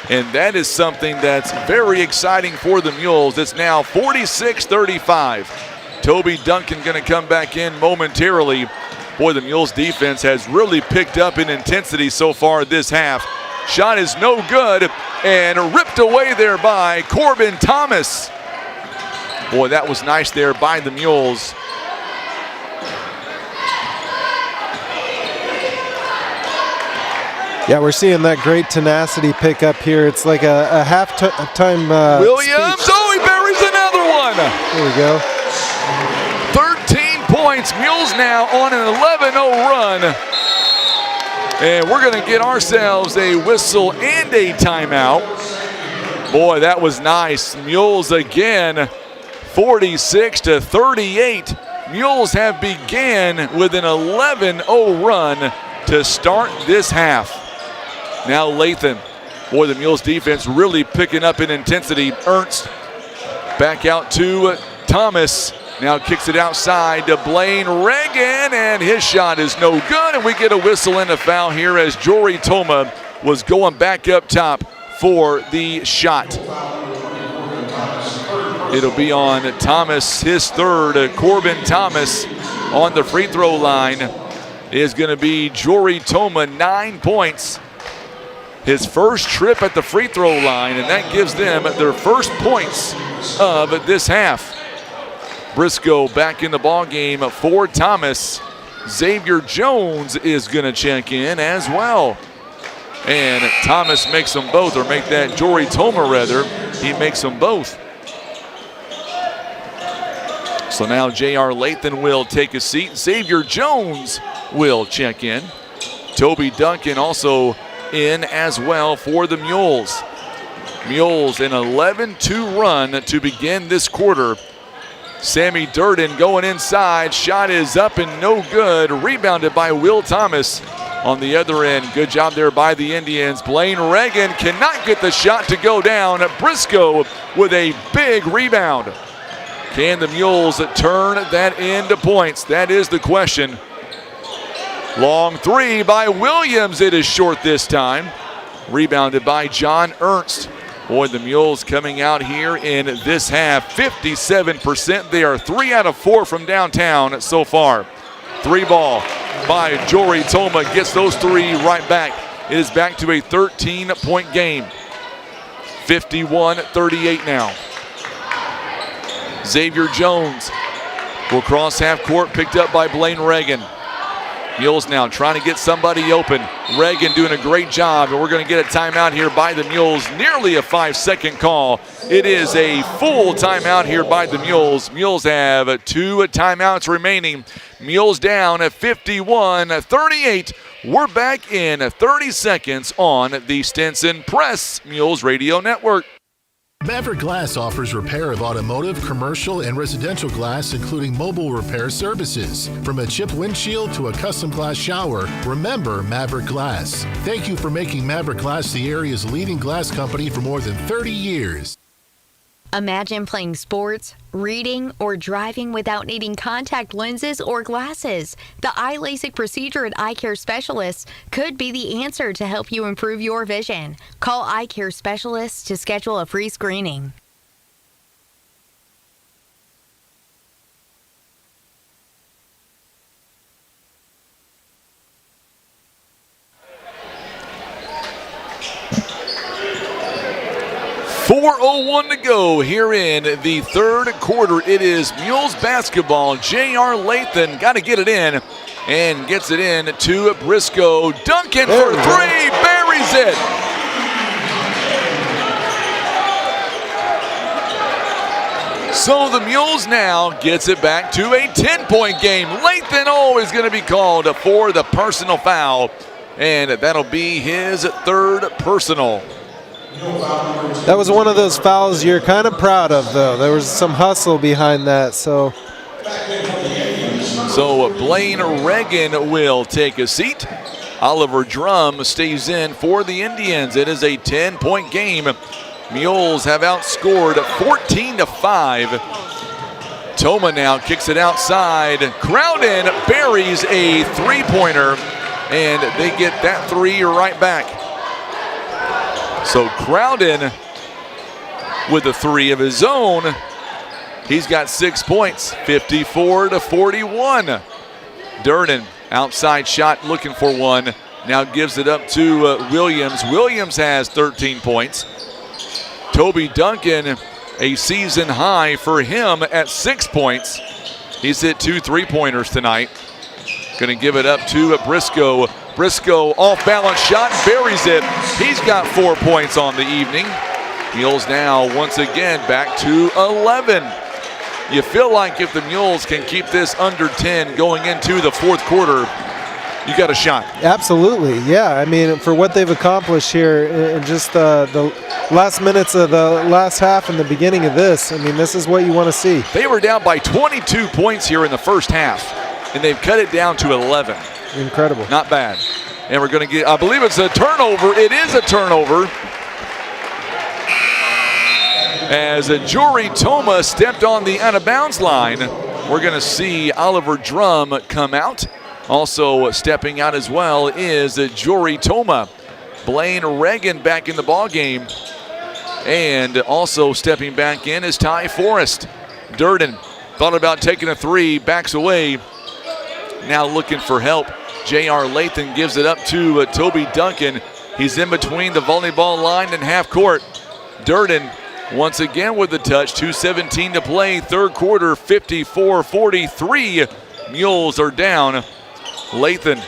and that is something that's very exciting for the Mules. It's now 46-35. Toby Duncan going to come back in momentarily. Boy, the Mules defense has really picked up in intensity so far this half. Shot is no good and ripped away there by Corbin Thomas. Boy, that was nice there by the Mules. Yeah, we're seeing that great tenacity pick up here. It's like a half-time Williams, he buries another one. There we go. 13 points. Mules now on an 11-0 run. And we're going to get ourselves a whistle and a timeout. Boy, that was nice. Mules again, 46-38. Mules have began with an 11-0 run to start this half. Now Lathan. Boy, the Mules defense really picking up in intensity. Ernst back out to Thomas. Now kicks it outside to Blaine Reagan, and his shot is no good, and we get a whistle and a foul here as Jory Toma was going back up top for the shot. It'll be on Thomas, his third. Corbin Thomas on the free throw line is going to be Jory Toma, 9 points. His first trip at the free throw line, and that gives them their first points of this half. Briscoe back in the ball game for Thomas. Xavier Jones is going to check in as well. And Thomas makes them both, or make that Jory Toma rather. He makes them both. So now J.R. Lathan will take a seat. Xavier Jones will check in. Toby Duncan also in as well for the Mules. Mules an 11-2 run to begin this quarter. Sammy Durden going inside. Shot is up and no good. Rebounded by Will Thomas on the other end. Good job there by the Indians. Blaine Reagan cannot get the shot to go down. Briscoe with a big rebound. Can the Mules turn that into points? That is the question. Long three by Williams. It is short this time. Rebounded by John Ernst. Boy, the Mules coming out here in this half, 57%. They are 3 out of 4 from downtown so far. 3 ball by Jory Toma gets those 3 right back. It is back to a 13-point game. 51-38 now. Xavier Jones will cross half court, picked up by Blaine Reagan. Mules now trying to get somebody open. Reagan doing a great job, and we're going to get a timeout here by the Mules. Nearly a 5-second call. It is a full timeout here by the Mules. Mules have 2 timeouts remaining. Mules down at 51-38. We're back in 30 seconds on the Stinson Press Mules Radio Network. Maverick Glass offers repair of automotive, commercial, and residential glass, including mobile repair services. From a chipped windshield to a custom glass shower, remember Maverick Glass. Thank you for making Maverick Glass the area's leading glass company for more than 30 years. Imagine playing sports, reading, or driving without needing contact lenses or glasses. The eye LASIK procedure at Eye Care Specialists could be the answer to help you improve your vision. Call Eye Care Specialists to schedule a free screening. .401 to go here in the third quarter. It is Mules basketball. J.R. Lathan got to get it in and gets it in to Briscoe. Duncan for 3, buries it. So the Mules now gets it back to a 10-point game. Lathan always going to be called for the personal foul, and that'll be his 3rd personal. That was one of those fouls you're kind of proud of, though. There was some hustle behind that. So Blaine Reagan will take a seat. Oliver Drum stays in for the Indians. It is a 10-point game. Mules have outscored 14-5. Toma now kicks it outside. Crowden buries a 3-pointer, and they get that 3 right back. So Crowden with a 3 of his own. He's got 6 points, 54-41. Durden, outside shot looking for one. Now gives it up to Williams. Williams has 13 points. Toby Duncan, a season high for him at 6 points. He's hit 2 3-pointers tonight. Going to give it up to Briscoe. Briscoe off-balance shot, buries it. He's got 4 points on the evening. Mules now once again back to 11. You feel like if the Mules can keep this under 10 going into the fourth quarter, you got a shot. Absolutely, yeah. I mean, for what they've accomplished here in just the last minutes of the last half and the beginning of this, I mean, this is what you want to see. They were down by 22 points here in the first half, and they've cut it down to 11. Incredible. Not bad. And we're going to get, I believe it's a turnover. It is a turnover. As Jory Toma stepped on the out-of-bounds line, we're going to see Oliver Drum come out. Also stepping out as well is Jory Toma. Blaine Reagan back in the ball game. And also stepping back in is Ty Forrest. Durden thought about taking a 3, backs away. Now looking for help. J.R. Lathan gives it up to Toby Duncan. He's in between the volleyball line and half court. Durden once again with the touch. 2:17 to play. Third quarter, 54-43. Mules are down. Lathan,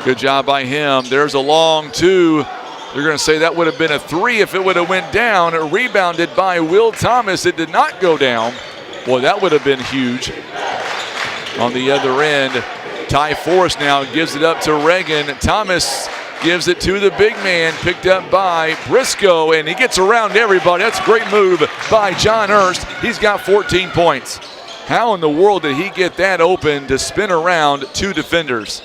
good job by him. There's a long 2. They're going to say that would have been a 3 if it would have went down. Rebounded by Will Thomas. It did not go down. Boy, that would have been huge. On the other end, Ty Forrest now gives it up to Reagan. Thomas gives it to the big man, picked up by Briscoe, and he gets around everybody. That's a great move by John Ernst. He's got 14 points. How in the world did he get that open to spin around 2 defenders?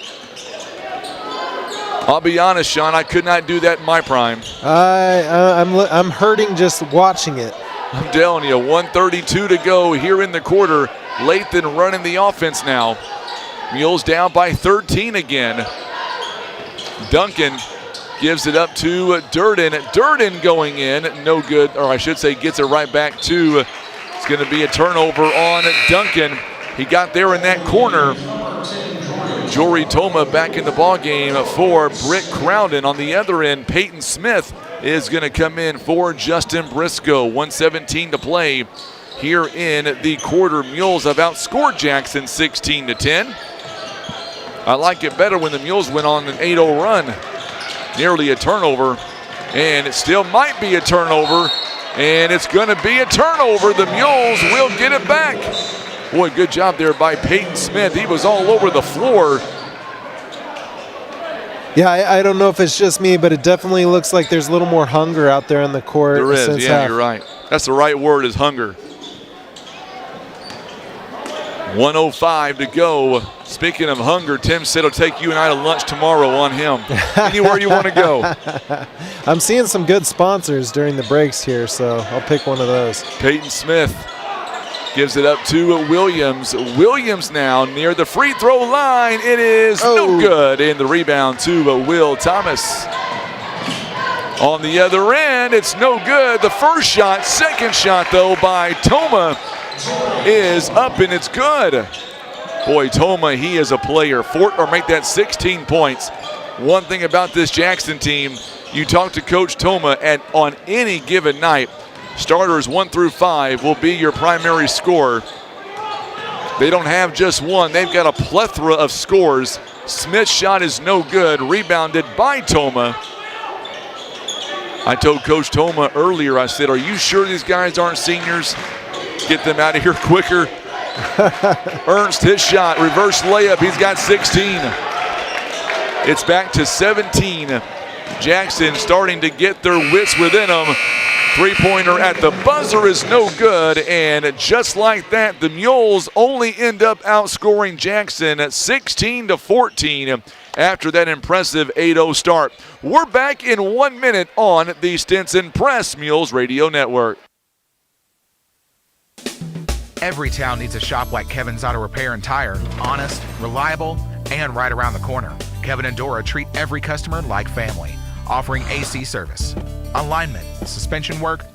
I'll be honest, Sean, I could not do that in my prime. I'm hurting just watching it. I'm telling you, 1:32 to go here in the quarter. Lathan running the offense now. Mules down by 13 again. Duncan gives it up to Durden. Durden going in, no good, or I should say gets it right back to, it's going to be a turnover on Duncan. He got there in that corner. Jory Toma back in the ball game for Britt Crowden. On the other end, Peyton Smith is going to come in for Justin Briscoe. 1:17 to play here in the quarter. Mules have outscored Jackson 16-10. I like it better when the Mules went on an 8-0 run. Nearly a turnover, and it still might be a turnover, and it's going to be a turnover. The Mules will get it back. Boy, good job there by Peyton Smith. He was all over the floor. Yeah, I don't know if it's just me, but it definitely looks like there's a little more hunger out there in the court. There is, yeah, you're right. That's the right word, is hunger. 1:05 to go. Speaking of hunger, Tim said he'll take you and I to lunch tomorrow on him. Anywhere you want to go. I'm seeing some good sponsors during the breaks here, so I'll pick one of those. Peyton Smith gives it up to Williams. Williams now near the free throw line. It is no good. And the rebound to Will Thomas. On the other end, it's no good. The first shot, second shot though by Toma is up and it's good. Boy, Toma, he is a player. Make that 16 points. One thing about this Jackson team, you talk to Coach Toma on any given night, starters 1 through 5 will be your primary scorer. They don't have just one. They've got a plethora of scores. Smith's shot is no good. Rebounded by Toma. I told Coach Toma earlier, I said, are you sure these guys aren't seniors? Get them out of here quicker. Ernst, his shot, reverse layup. He's got 16. It's back to 17. Jackson starting to get their wits within them. Three-pointer at the buzzer is no good, and just like that, the Mules only end up outscoring Jackson at 16-14 after that impressive 8-0 start. We're back in 1 minute on the Stinson Press Mules Radio Network. Every town needs a shop like Kevin's Auto Repair and Tire. Honest, reliable, and right around the corner. Kevin and Dora treat every customer like family, offering AC service, alignment, suspension work,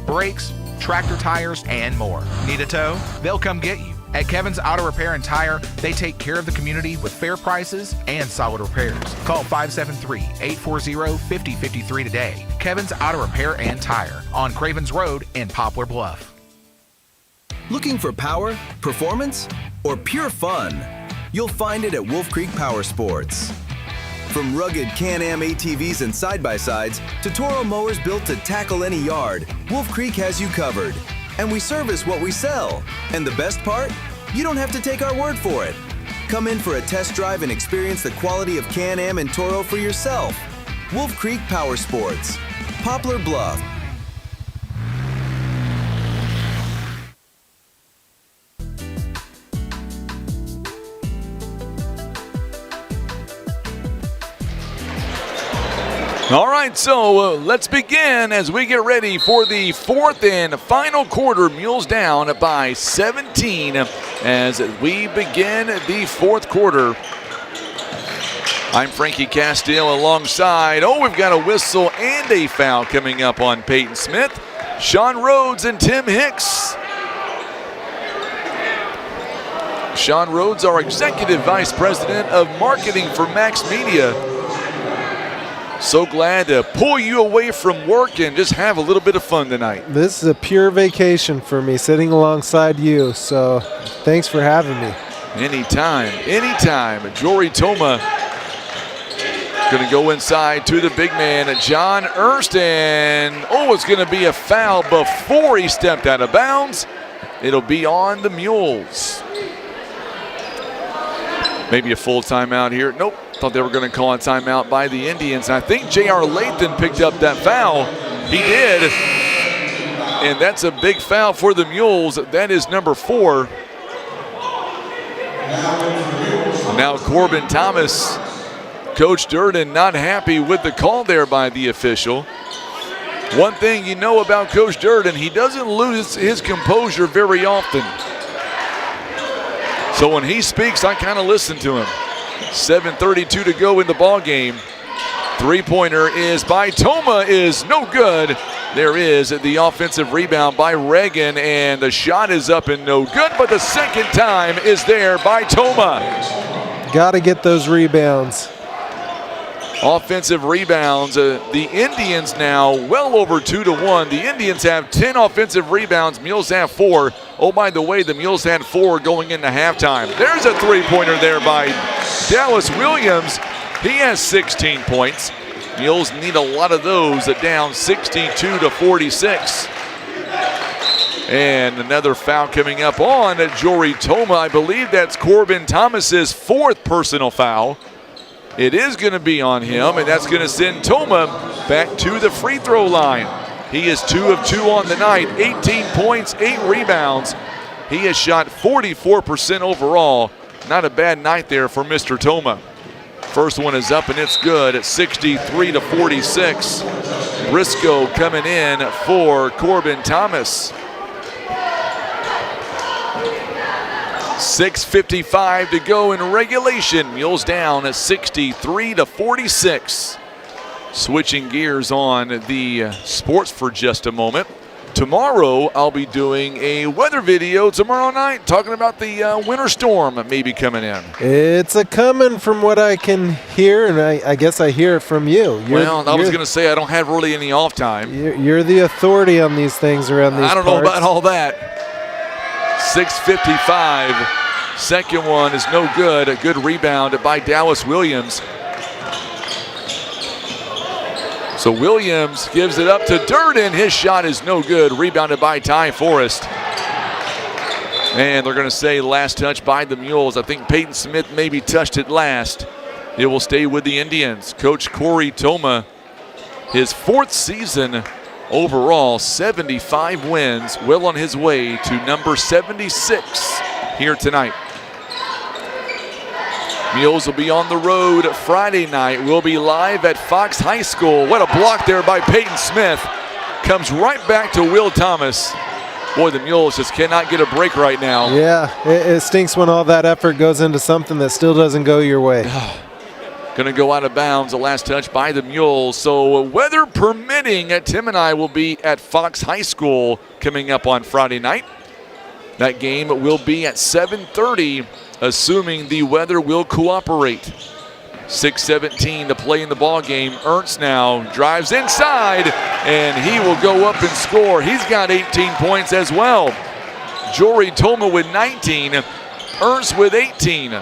brakes, tractor tires, and more. Need a tow? They'll come get you. At Kevin's Auto Repair and Tire, they take care of the community with fair prices and solid repairs. Call 573-840-5053 today. Kevin's Auto Repair and Tire on Cravens Road in Poplar Bluff. Looking for power, performance, or pure fun? You'll find it at Wolf Creek Power Sports. From rugged Can-Am ATVs and side-by-sides to Toro mowers built to tackle any yard, Wolf Creek has you covered. And we service what we sell. And the best part? You don't have to take our word for it. Come in for a test drive and experience the quality of Can-Am and Toro for yourself. Wolf Creek Power Sports. Poplar Bluff. All right, so let's begin as we get ready for the fourth and final quarter. Mules down by 17 as we begin the fourth quarter. I'm Frankie Castile alongside. We've got a whistle and a foul coming up on Peyton Smith, Sean Rhodes, and Tim Hicks. Sean Rhodes, our Executive Vice President of Marketing for Max Media. So glad to pull you away from work and just have a little bit of fun tonight. This is a pure vacation for me, sitting alongside you, so thanks for having me. Anytime, anytime. Jory Toma going to go inside to the big man, John Ernst, and it's going to be a foul before he stepped out of bounds. It'll be on the Mules. Maybe a full timeout here. Nope. Thought they were going to call a timeout by the Indians. And I think J.R. Lathan picked up that foul. He did. And that's a big foul for the Mules. That is number 4. Now Corbin Thomas, Coach Durden not happy with the call there by the official. One thing you know about Coach Durden, he doesn't lose his composure very often. So when he speaks, I kind of listen to him. 7:32 to go in the ball game. Three-pointer is by Toma, is no good. There is the offensive rebound by Reagan, and the shot is up and no good, but the second time is there by Toma. Got to get those rebounds. Offensive rebounds. The Indians now well over 2-1. The Indians have 10 offensive rebounds. Mules have 4. Oh, by the way, the Mules had 4 going into halftime. There's a three-pointer there by Dallas Williams. He has 16 points. Mules need a lot of those, down 62-46. And another foul coming up on Jory Toma. I believe that's Corbin Thomas's 4th personal foul. It is going to be on him, and that's going to send Toma back to the free throw line. He is 2 of 2 on the night, 18 points, 8 rebounds. He has shot 44% overall. Not a bad night there for Mr. Toma. First one is up, and it's good at 63-46. Briscoe coming in for Corbin Thomas. 6:55 to go in regulation. Mules down at 63-46. Switching gears on the sports for just a moment. Tomorrow, I'll be doing a weather video tomorrow night talking about the winter storm maybe coming in. It's a coming from what I can hear, and I guess I hear it from you. I was going to say I don't have really any off time. You're the authority on these things around these I don't know about all that. 6:55. Second one is no good. A good rebound by Dallas Williams. So Williams gives it up to Durden. His shot is no good. Rebounded by Ty Forrest. And they're going to say last touch by the Mules. I think Peyton Smith maybe touched it last. It will stay with the Indians. Coach Corey Toma, his 4th season overall, 75 wins, well on his way to number 76 here tonight. Mules will be on the road Friday night. We'll be live at Fox High School. What a block there by Peyton Smith. Comes right back to Will Thomas. Boy, the Mules just cannot get a break right now. Yeah, it stinks when all that effort goes into something that still doesn't go your way. Going to go out of bounds. The last touch by the Mules. So weather permitting, Tim and I will be at Fox High School coming up on Friday night. That game will be at 7:30. Assuming the weather will cooperate. 6:17 to play in the ball game. Ernst now drives inside, and he will go up and score. He's got 18 points as well. Jory Toma with 19, Ernst with 18.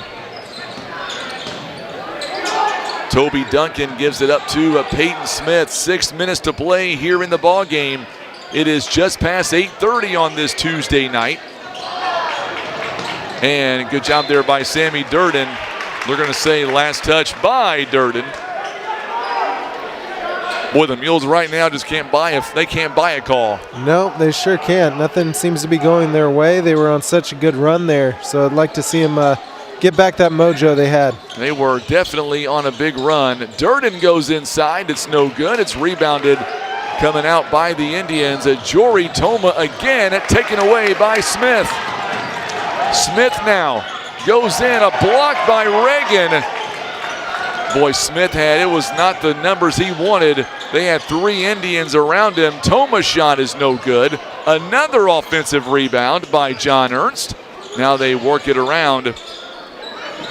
Toby Duncan gives it up to Peyton Smith. 6 minutes to play here in the ball game. It is just past 8:30 on this Tuesday night. And good job there by Sammy Durden. They're going to say last touch by Durden. Boy, the Mules right now just can't buy a call. No, they sure can't. Nothing seems to be going their way. They were on such a good run there. So I'd like to see them get back that mojo they had. They were definitely on a big run. Durden goes inside. It's no good. It's rebounded coming out by the Indians. Jory Toma again taken away by Smith. Smith now goes in, a block by Reagan. Boy, Smith it was not the numbers he wanted. They had 3 Indians around him. Toma's shot is no good. Another offensive rebound by John Ernst. Now they work it around.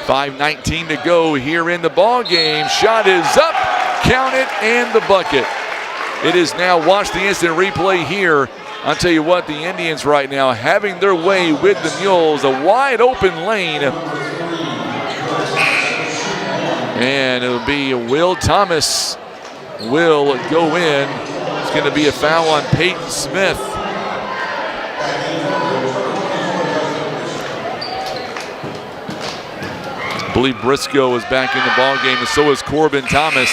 5:19 to go here in the ball game. Shot is up, count it, and the bucket. It is now, watch the instant replay here. I'll tell you what, the Indians right now having their way with the Mules. A wide open lane. And it'll be Will Thomas will go in. It's going to be a foul on Peyton Smith. believe Briscoe is back in the ball game, and so is Corbin Thomas.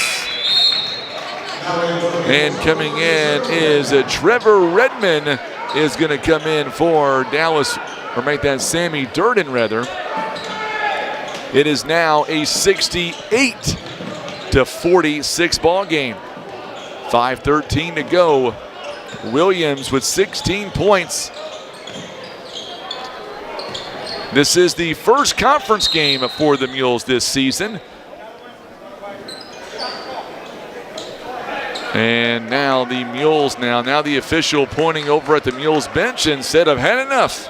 And coming in is Trevor Redmond is going to come in for Dallas, or make that Sammy Durden rather. It is now a 68-46 ball game. 5:13 to go. Williams with 16 points. This is the first conference game for the Mules this season. And now the Mules now the official pointing over at the Mules bench and said, I've had enough.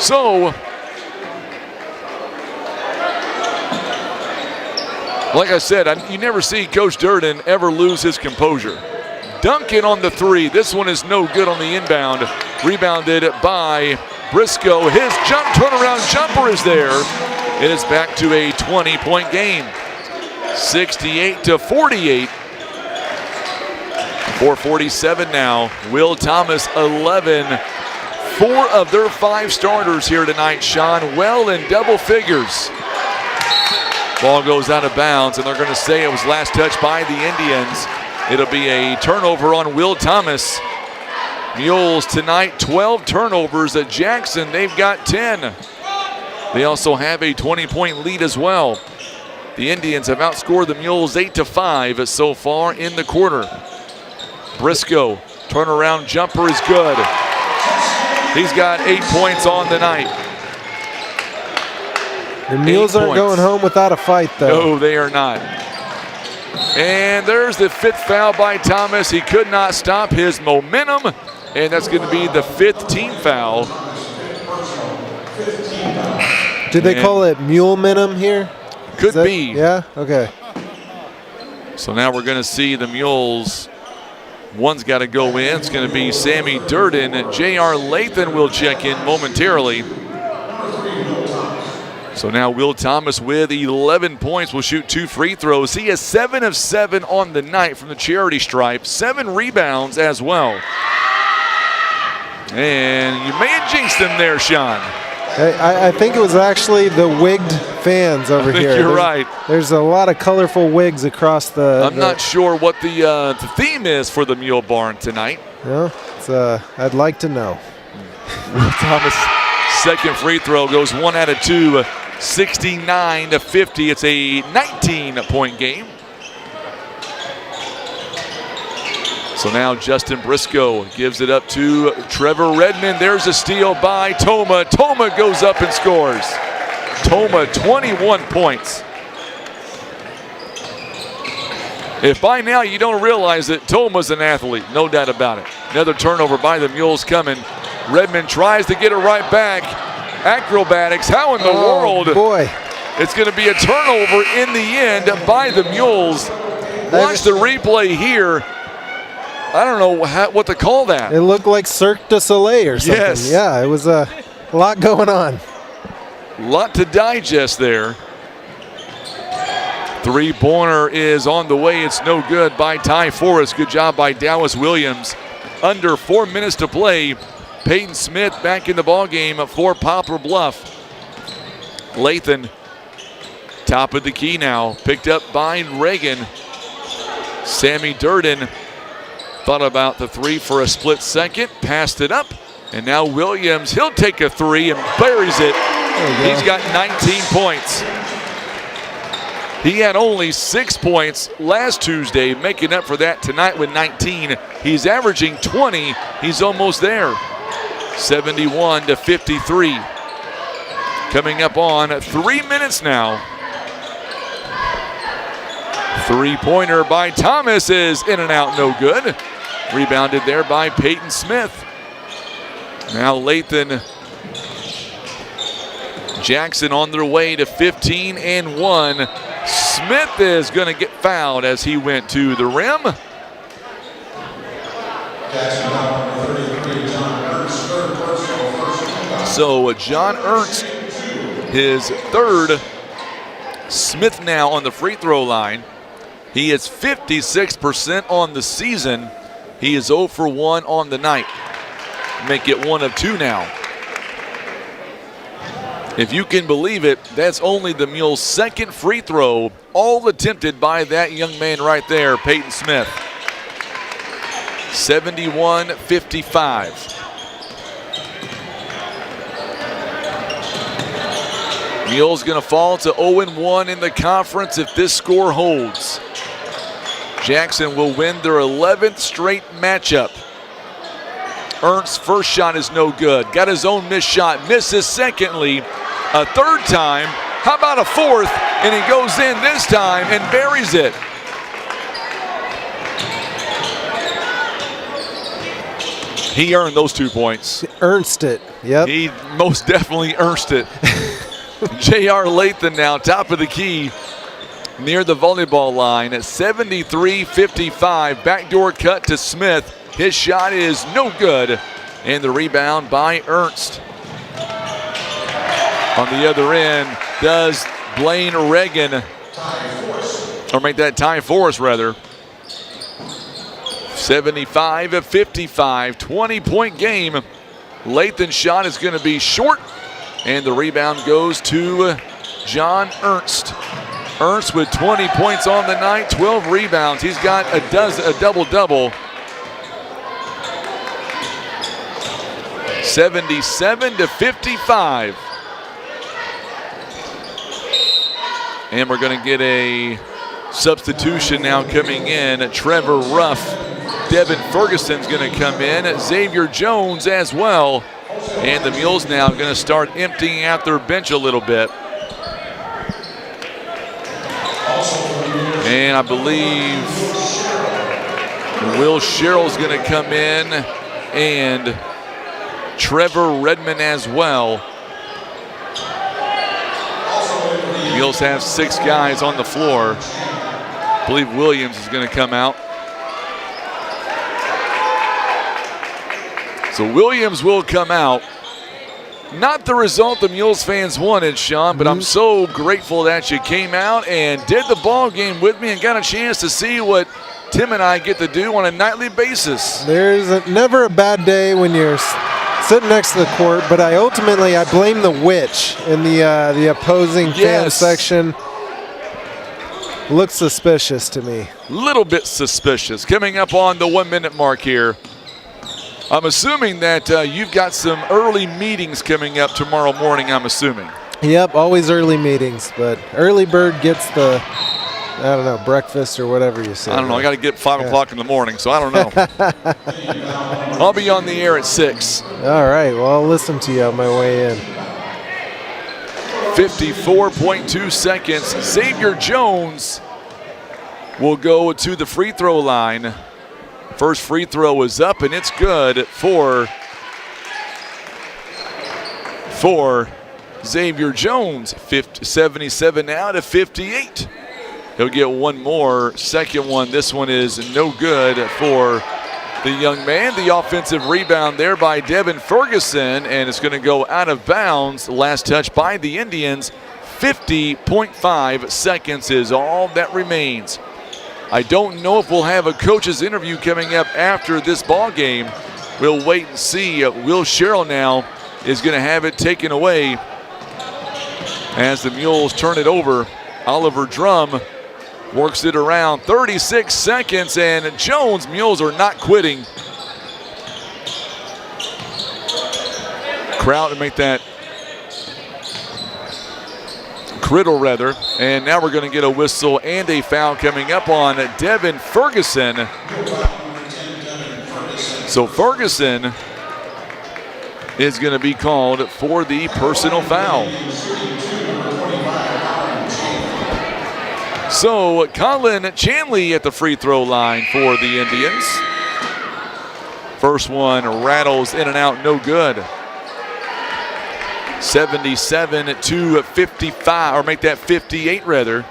So, like I said, you never see Coach Durden ever lose his composure. Duncan on the three. This one is no good on the inbound. Rebounded by Briscoe. His turnaround jumper is there. It is back to a 20-point game. 68-48. 4:47 now. Will Thomas 11. 4 of their 5 starters here tonight, Sean, well in double figures. Ball goes out of bounds, and they're going to say it was last touched by the Indians. It'll be a turnover on Will Thomas. Mules tonight, 12 turnovers. At Jackson, they've got 10. They also have a 20-point lead as well. The Indians have outscored the Mules 8-5 so far in the quarter. Briscoe, turnaround jumper is good. He's got 8 points on the night. The Mules aren't going home without a fight, though. No, they are not. And there's the 5th foul by Thomas. He could not stop his momentum, and that's going to be the 5th team foul. Did they call it mule-minum here? Could be. Yeah? Okay. So now we're going to see the Mules. One's got to go in. It's going to be Sammy Durden. J.R. Lathan will check in momentarily. So now Will Thomas with 11 points will shoot 2 free throws. He has 7 of 7 on the night from the charity stripe. 7 rebounds as well. And you may have jinxed him there, Sean. I think it was actually the wigged fans over here. You're right. There's a lot of colorful wigs across the. I'm not sure what the theme is for the Mule Barn tonight. Well, I'd like to know. Will Thomas' second free throw goes 1 out of 2, 69-50. It's a 19-point game. So now Justin Briscoe gives it up to Trevor Redmond. There's a steal by Toma. Toma goes up and scores. Toma, 21 points. If by now you don't realize that Toma's an athlete, no doubt about it. Another turnover by the Mules coming. Redmond tries to get it right back. Acrobatics, how in the world? Boy. It's going to be a turnover in the end by the Mules. Watch the replay here. I don't know what to call that. It looked like Cirque du Soleil or something. Yes. Yeah, it was a lot going on. Lot to digest there. 3-pointer is on the way. It's no good by Ty Forrest. Good job by Dallas Williams. Under 4 minutes to play. Peyton Smith back in the ballgame for Poplar Bluff. Lathan, top of the key now. Picked up by Reagan. Sammy Durden thought about the 3 for a split second. Passed it up. And now Williams, he'll take a 3 and buries it. He's got 19 points. He had only 6 points last Tuesday, making up for that tonight with 19. He's averaging 20. He's almost there. 71-53. Coming up on 3 minutes now. 3-pointer by Thomas is in and out, no good. Rebounded there by Peyton Smith. Now Lathan, Jackson on their way to 15-1. Smith is going to get fouled as he went to the rim. So John Ernst, his third. Smith now on the free throw line. He is 56% on the season. He is 0 for 1 on the night. Make it 1 of 2 now. If you can believe it, that's only the Mules' second free throw, all attempted by that young man right there, Peyton Smith. 71-55. Mules going to fall to 0-1 in the conference if this score holds. Jackson will win their 11th straight matchup. Ernst's first shot is no good. Got his own missed shot. Misses secondly. A third time. How about a fourth? And he goes in this time and buries it. He earned those 2 points. Ernst it. Yep. He most definitely earned it. J.R. Lathan now, top of the key, near the volleyball line at 73-55. Backdoor cut to Smith. His shot is no good. And the rebound by Ernst. On the other end, does Blaine Reagan, or make that Ty Forrest rather. 75-55, 20-point game. Lathan's shot is going to be short, and the rebound goes to John Ernst. Ernst with 20 points on the night, 12 rebounds. He's got a double-double. 77-55. And we're going to get a substitution now coming in. Trevor Ruff. Devin Ferguson's going to come in. Xavier Jones as well. And the Mules now going to start emptying out their bench a little bit. And I believe Will Sherrill's going to come in and Trevor Redmond as well. Mules have 6 guys on the floor. I believe Williams is going to come out. So Williams will come out. Not the result the Mules fans wanted, Sean, but I'm so grateful that you came out and did the ball game with me and got a chance to see what Tim and I get to do on a nightly basis. There's never a bad day when you're sitting next to the court, but I blame the witch in the opposing fan section. Looks suspicious to me. Little bit suspicious. Coming up on the 1-minute mark here. I'm assuming that you've got some early meetings coming up tomorrow morning, I'm assuming. Yep, always early meetings, but early bird gets the, I don't know, breakfast or whatever you say. I don't know. I got to get 5 o'clock in the morning, so I don't know. I'll be on the air at 6. All right. Well, I'll listen to you on my way in. 54.2 seconds. Xavier Jones will go to the free throw line. First free throw is up, and it's good for Xavier Jones. 77 now to 58. He'll get one more. Second one. This one is no good for the young man. The offensive rebound there by Devin Ferguson, and it's going to go out of bounds. Last touch by the Indians. 50.5 seconds is all that remains. I don't know if we'll have a coach's interview coming up after this ball game. We'll wait and see. Will Sherrill now is going to have it taken away as the Mules turn it over. Oliver Drum works it around. 36 seconds, and Jones, Mules are not quitting. Crowd to make that Criddle rather, and now we're going to get a whistle and a foul coming up on Devin Ferguson. So Ferguson is going to be called for the personal foul. So Colin Chanley at the free throw line for the Indians. First one rattles in and out, no good. 77 to 55, or make that 58 rather.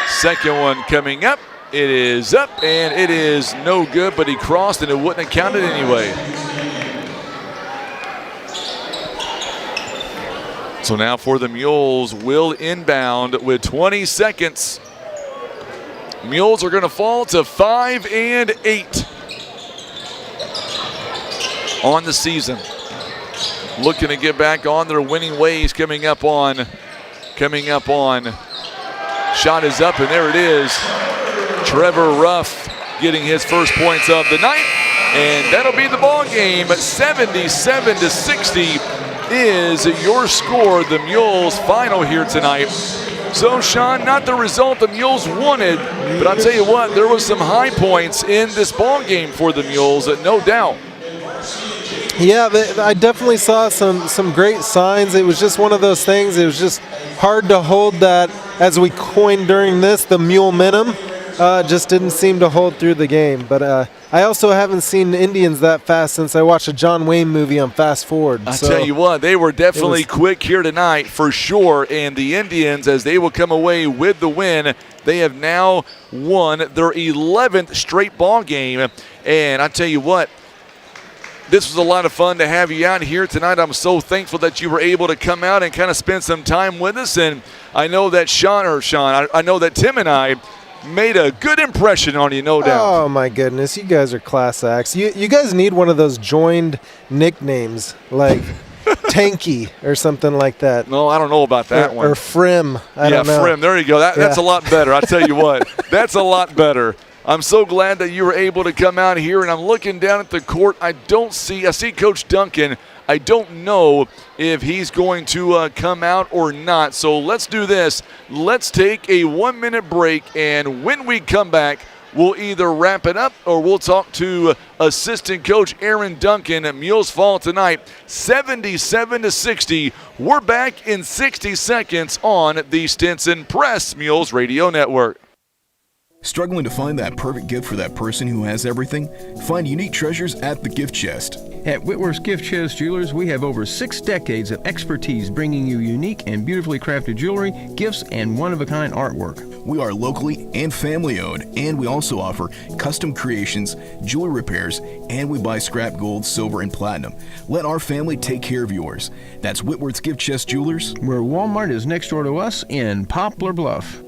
Second one coming up. It is up, and it is no good, but he crossed, and it wouldn't have counted anyway. So now for the Mules, Will inbound with 20 seconds. Mules are going to fall to 5-8 on the season. Looking to get back on their winning ways coming up on. Shot is up, and there it is. Trevor Ruff getting his first points of the night, and that'll be the ball game. 77-60 is your score. The Mules final here tonight. So, Sean, not the result the Mules wanted, but I'll tell you what, there was some high points in this ball game for the Mules, no doubt. Yeah, I definitely saw some great signs. It was just one of those things. It was just hard to hold that, as we coined during this, the mule minimum. Just didn't seem to hold through the game. But I also haven't seen the Indians that fast since I watched a John Wayne movie on Fast Forward. I tell you what, they were definitely quick here tonight for sure. And the Indians, as they will come away with the win, they have now won their 11th straight ball game. And I tell you what, this was a lot of fun to have you out here tonight. I'm so thankful that you were able to come out and kind of spend some time with us. And I know that I know that Tim and I made a good impression on you, no doubt. Oh, my goodness. You guys are class acts. You guys need one of those joined nicknames, like Tanky or something like that. No, I don't know about that one. Or Frim. I don't know. Frim. There you go. That's a lot better. I tell you what, that's a lot better. I'm so glad that you were able to come out here, and I'm looking down at the court. I see Coach Duncan. I don't know if he's going to come out or not. So let's do this. Let's take a 1-minute break, and when we come back, we'll either wrap it up or we'll talk to assistant coach Aaron Duncan. At Mules fall tonight, 77-60. We're back in 60 seconds on the Stinson Press Mules Radio Network. Struggling to find that perfect gift for that person who has everything? Find unique treasures at the gift chest. At Whitworth's Gift Chest Jewelers, we have over 6 decades of expertise bringing you unique and beautifully crafted jewelry, gifts, and one-of-a-kind artwork. We are locally and family-owned, and we also offer custom creations, jewelry repairs, and we buy scrap gold, silver, and platinum. Let our family take care of yours. That's Whitworth's Gift Chest Jewelers, where Walmart is next door to us in Poplar Bluff.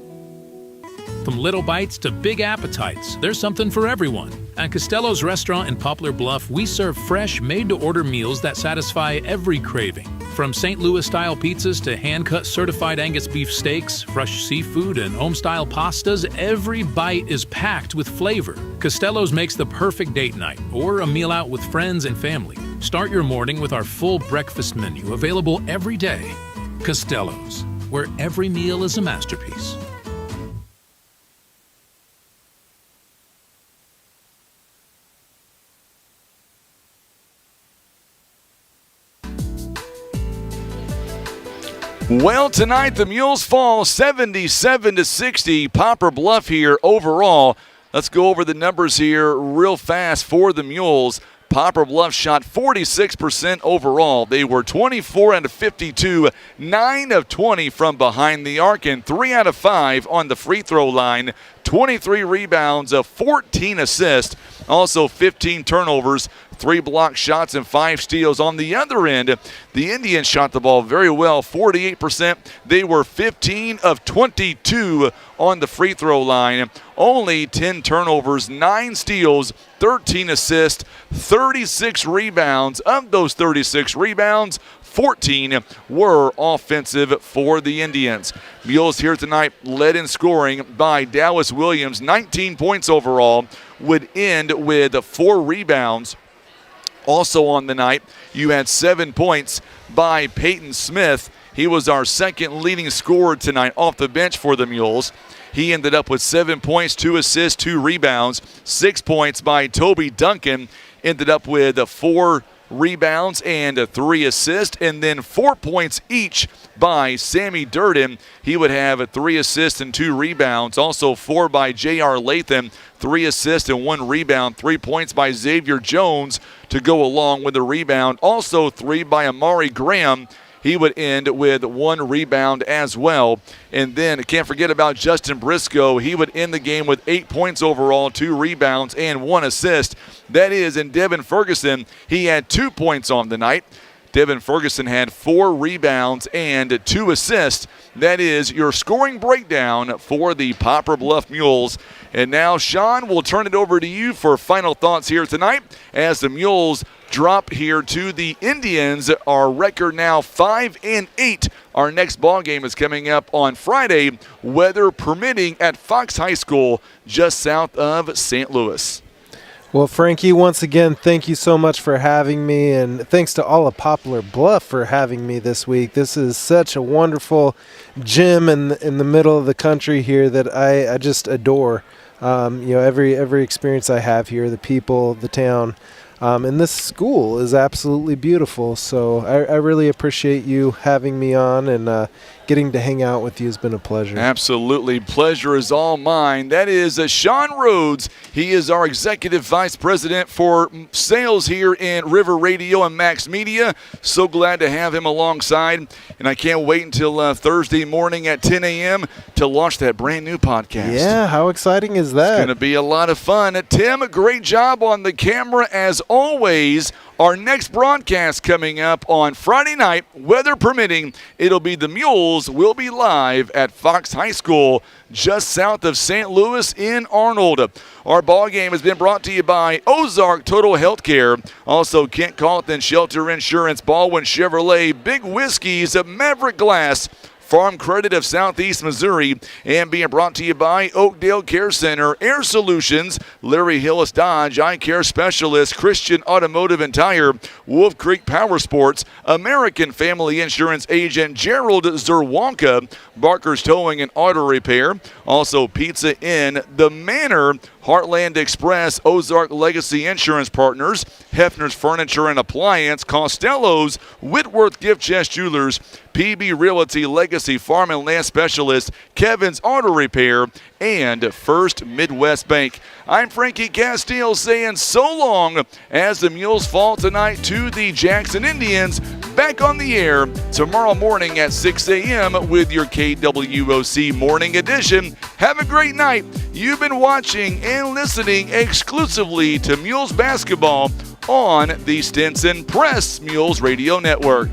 From little bites to big appetites, there's something for everyone. At Costello's Restaurant in Poplar Bluff, we serve fresh, made-to-order meals that satisfy every craving. From St. Louis-style pizzas to hand-cut certified Angus beef steaks, fresh seafood, and home-style pastas, every bite is packed with flavor. Costello's makes the perfect date night or a meal out with friends and family. Start your morning with our full breakfast menu available every day. Costello's, where every meal is a masterpiece. Well, tonight the Mules fall 77-60. Poplar Bluff here overall. Let's go over the numbers here real fast for the Mules. Poplar Bluff shot 46% overall. They were 24 out of 52, 9 of 20 from behind the arc, and 3 out of 5 on the free throw line. 23 rebounds, 14 assists, also 15 turnovers, 3 block shots, and 5 steals. On the other end, the Indians shot the ball very well, 48%. They were 15 of 22 on the free throw line. Only 10 turnovers, 9 steals, 13 assists, 36 rebounds. Of those 36 rebounds, 14 were offensive for the Indians. Mules here tonight led in scoring by Dallas Williams, 19 points overall, would end with 4 rebounds. Also on the night, you had 7 points by Peyton Smith. He was our second leading scorer tonight off the bench for the Mules. He ended up with 7 points, 2 assists, 2 rebounds. 6 points by Toby Duncan. Ended up with 4 rebounds and 3 assists, and then 4 points each by Sammy Durden. He would have 3 assists and 2 rebounds. Also 4 by J.R. Latham, 3 assists and 1 rebound. 3 points by Xavier Jones to go along with the rebound. Also 3 by Amari Graham. He would end with 1 rebound as well. And then can't forget about Justin Briscoe. He would end the game with 8 points overall, 2 rebounds, and 1 assist. That is, in Devin Ferguson, he had 2 points on the night. Devin Ferguson had 4 rebounds and 2 assists. That is your scoring breakdown for the Poplar Bluff Mules. And now, Sean, we'll turn it over to you for final thoughts here tonight as the Mules drop here to the Indians. Our record now 5-8. Our next ball game is coming up on Friday, weather permitting, at Fox High School just south of St. Louis. Well, Frankie, once again, thank you so much for having me, and thanks to all of Poplar Bluff for having me this week. This is such a wonderful gym in the middle of the country here that I just adore. Every experience I have here, the people, the town, and this school is absolutely beautiful. So I really appreciate you having me on, and getting to hang out with you has been a pleasure. Absolutely. Pleasure is all mine. That is Sean Rhodes. He is our Executive Vice President for Sales here in River Radio and Max Media. So glad to have him alongside. And I can't wait until Thursday morning at 10 a.m. to launch that brand new podcast. Yeah, how exciting is that? It's going to be a lot of fun. Tim, great job on the camera as always. Our next broadcast coming up on Friday night, weather permitting. It'll be the Mules. We'll be live at Fox High School just south of St. Louis in Arnold. Our ball game has been brought to you by Ozark Total Healthcare, also Kent Carlton Shelter Insurance, Baldwin Chevrolet, Big Whiskeys, Maverick Glass, Farm Credit of Southeast Missouri, and being brought to you by Oakdale Care Center, Air Solutions, Larry Hillis Dodge, Eye Care Specialist, Christian Automotive and Tire, Wolf Creek Power Sports, American Family Insurance Agent Gerald Zerwanka, Barker's Towing and Auto Repair, also Pizza Inn, The Manor, Heartland Express, Ozark Legacy Insurance Partners, Hefner's Furniture and Appliance, Costello's, Whitworth Gift Chest Jewelers, PB Realty Legacy Farm and Land Specialist, Kevin's Auto Repair, and First Midwest Bank. I'm Frankie Castile saying so long as the Mules fall tonight to the Jackson Indians. Back on the air tomorrow morning at 6 a.m. with your KWOC Morning Edition. Have a great night. You've been watching and listening exclusively to Mules basketball on the Stinson Press Mules Radio Network.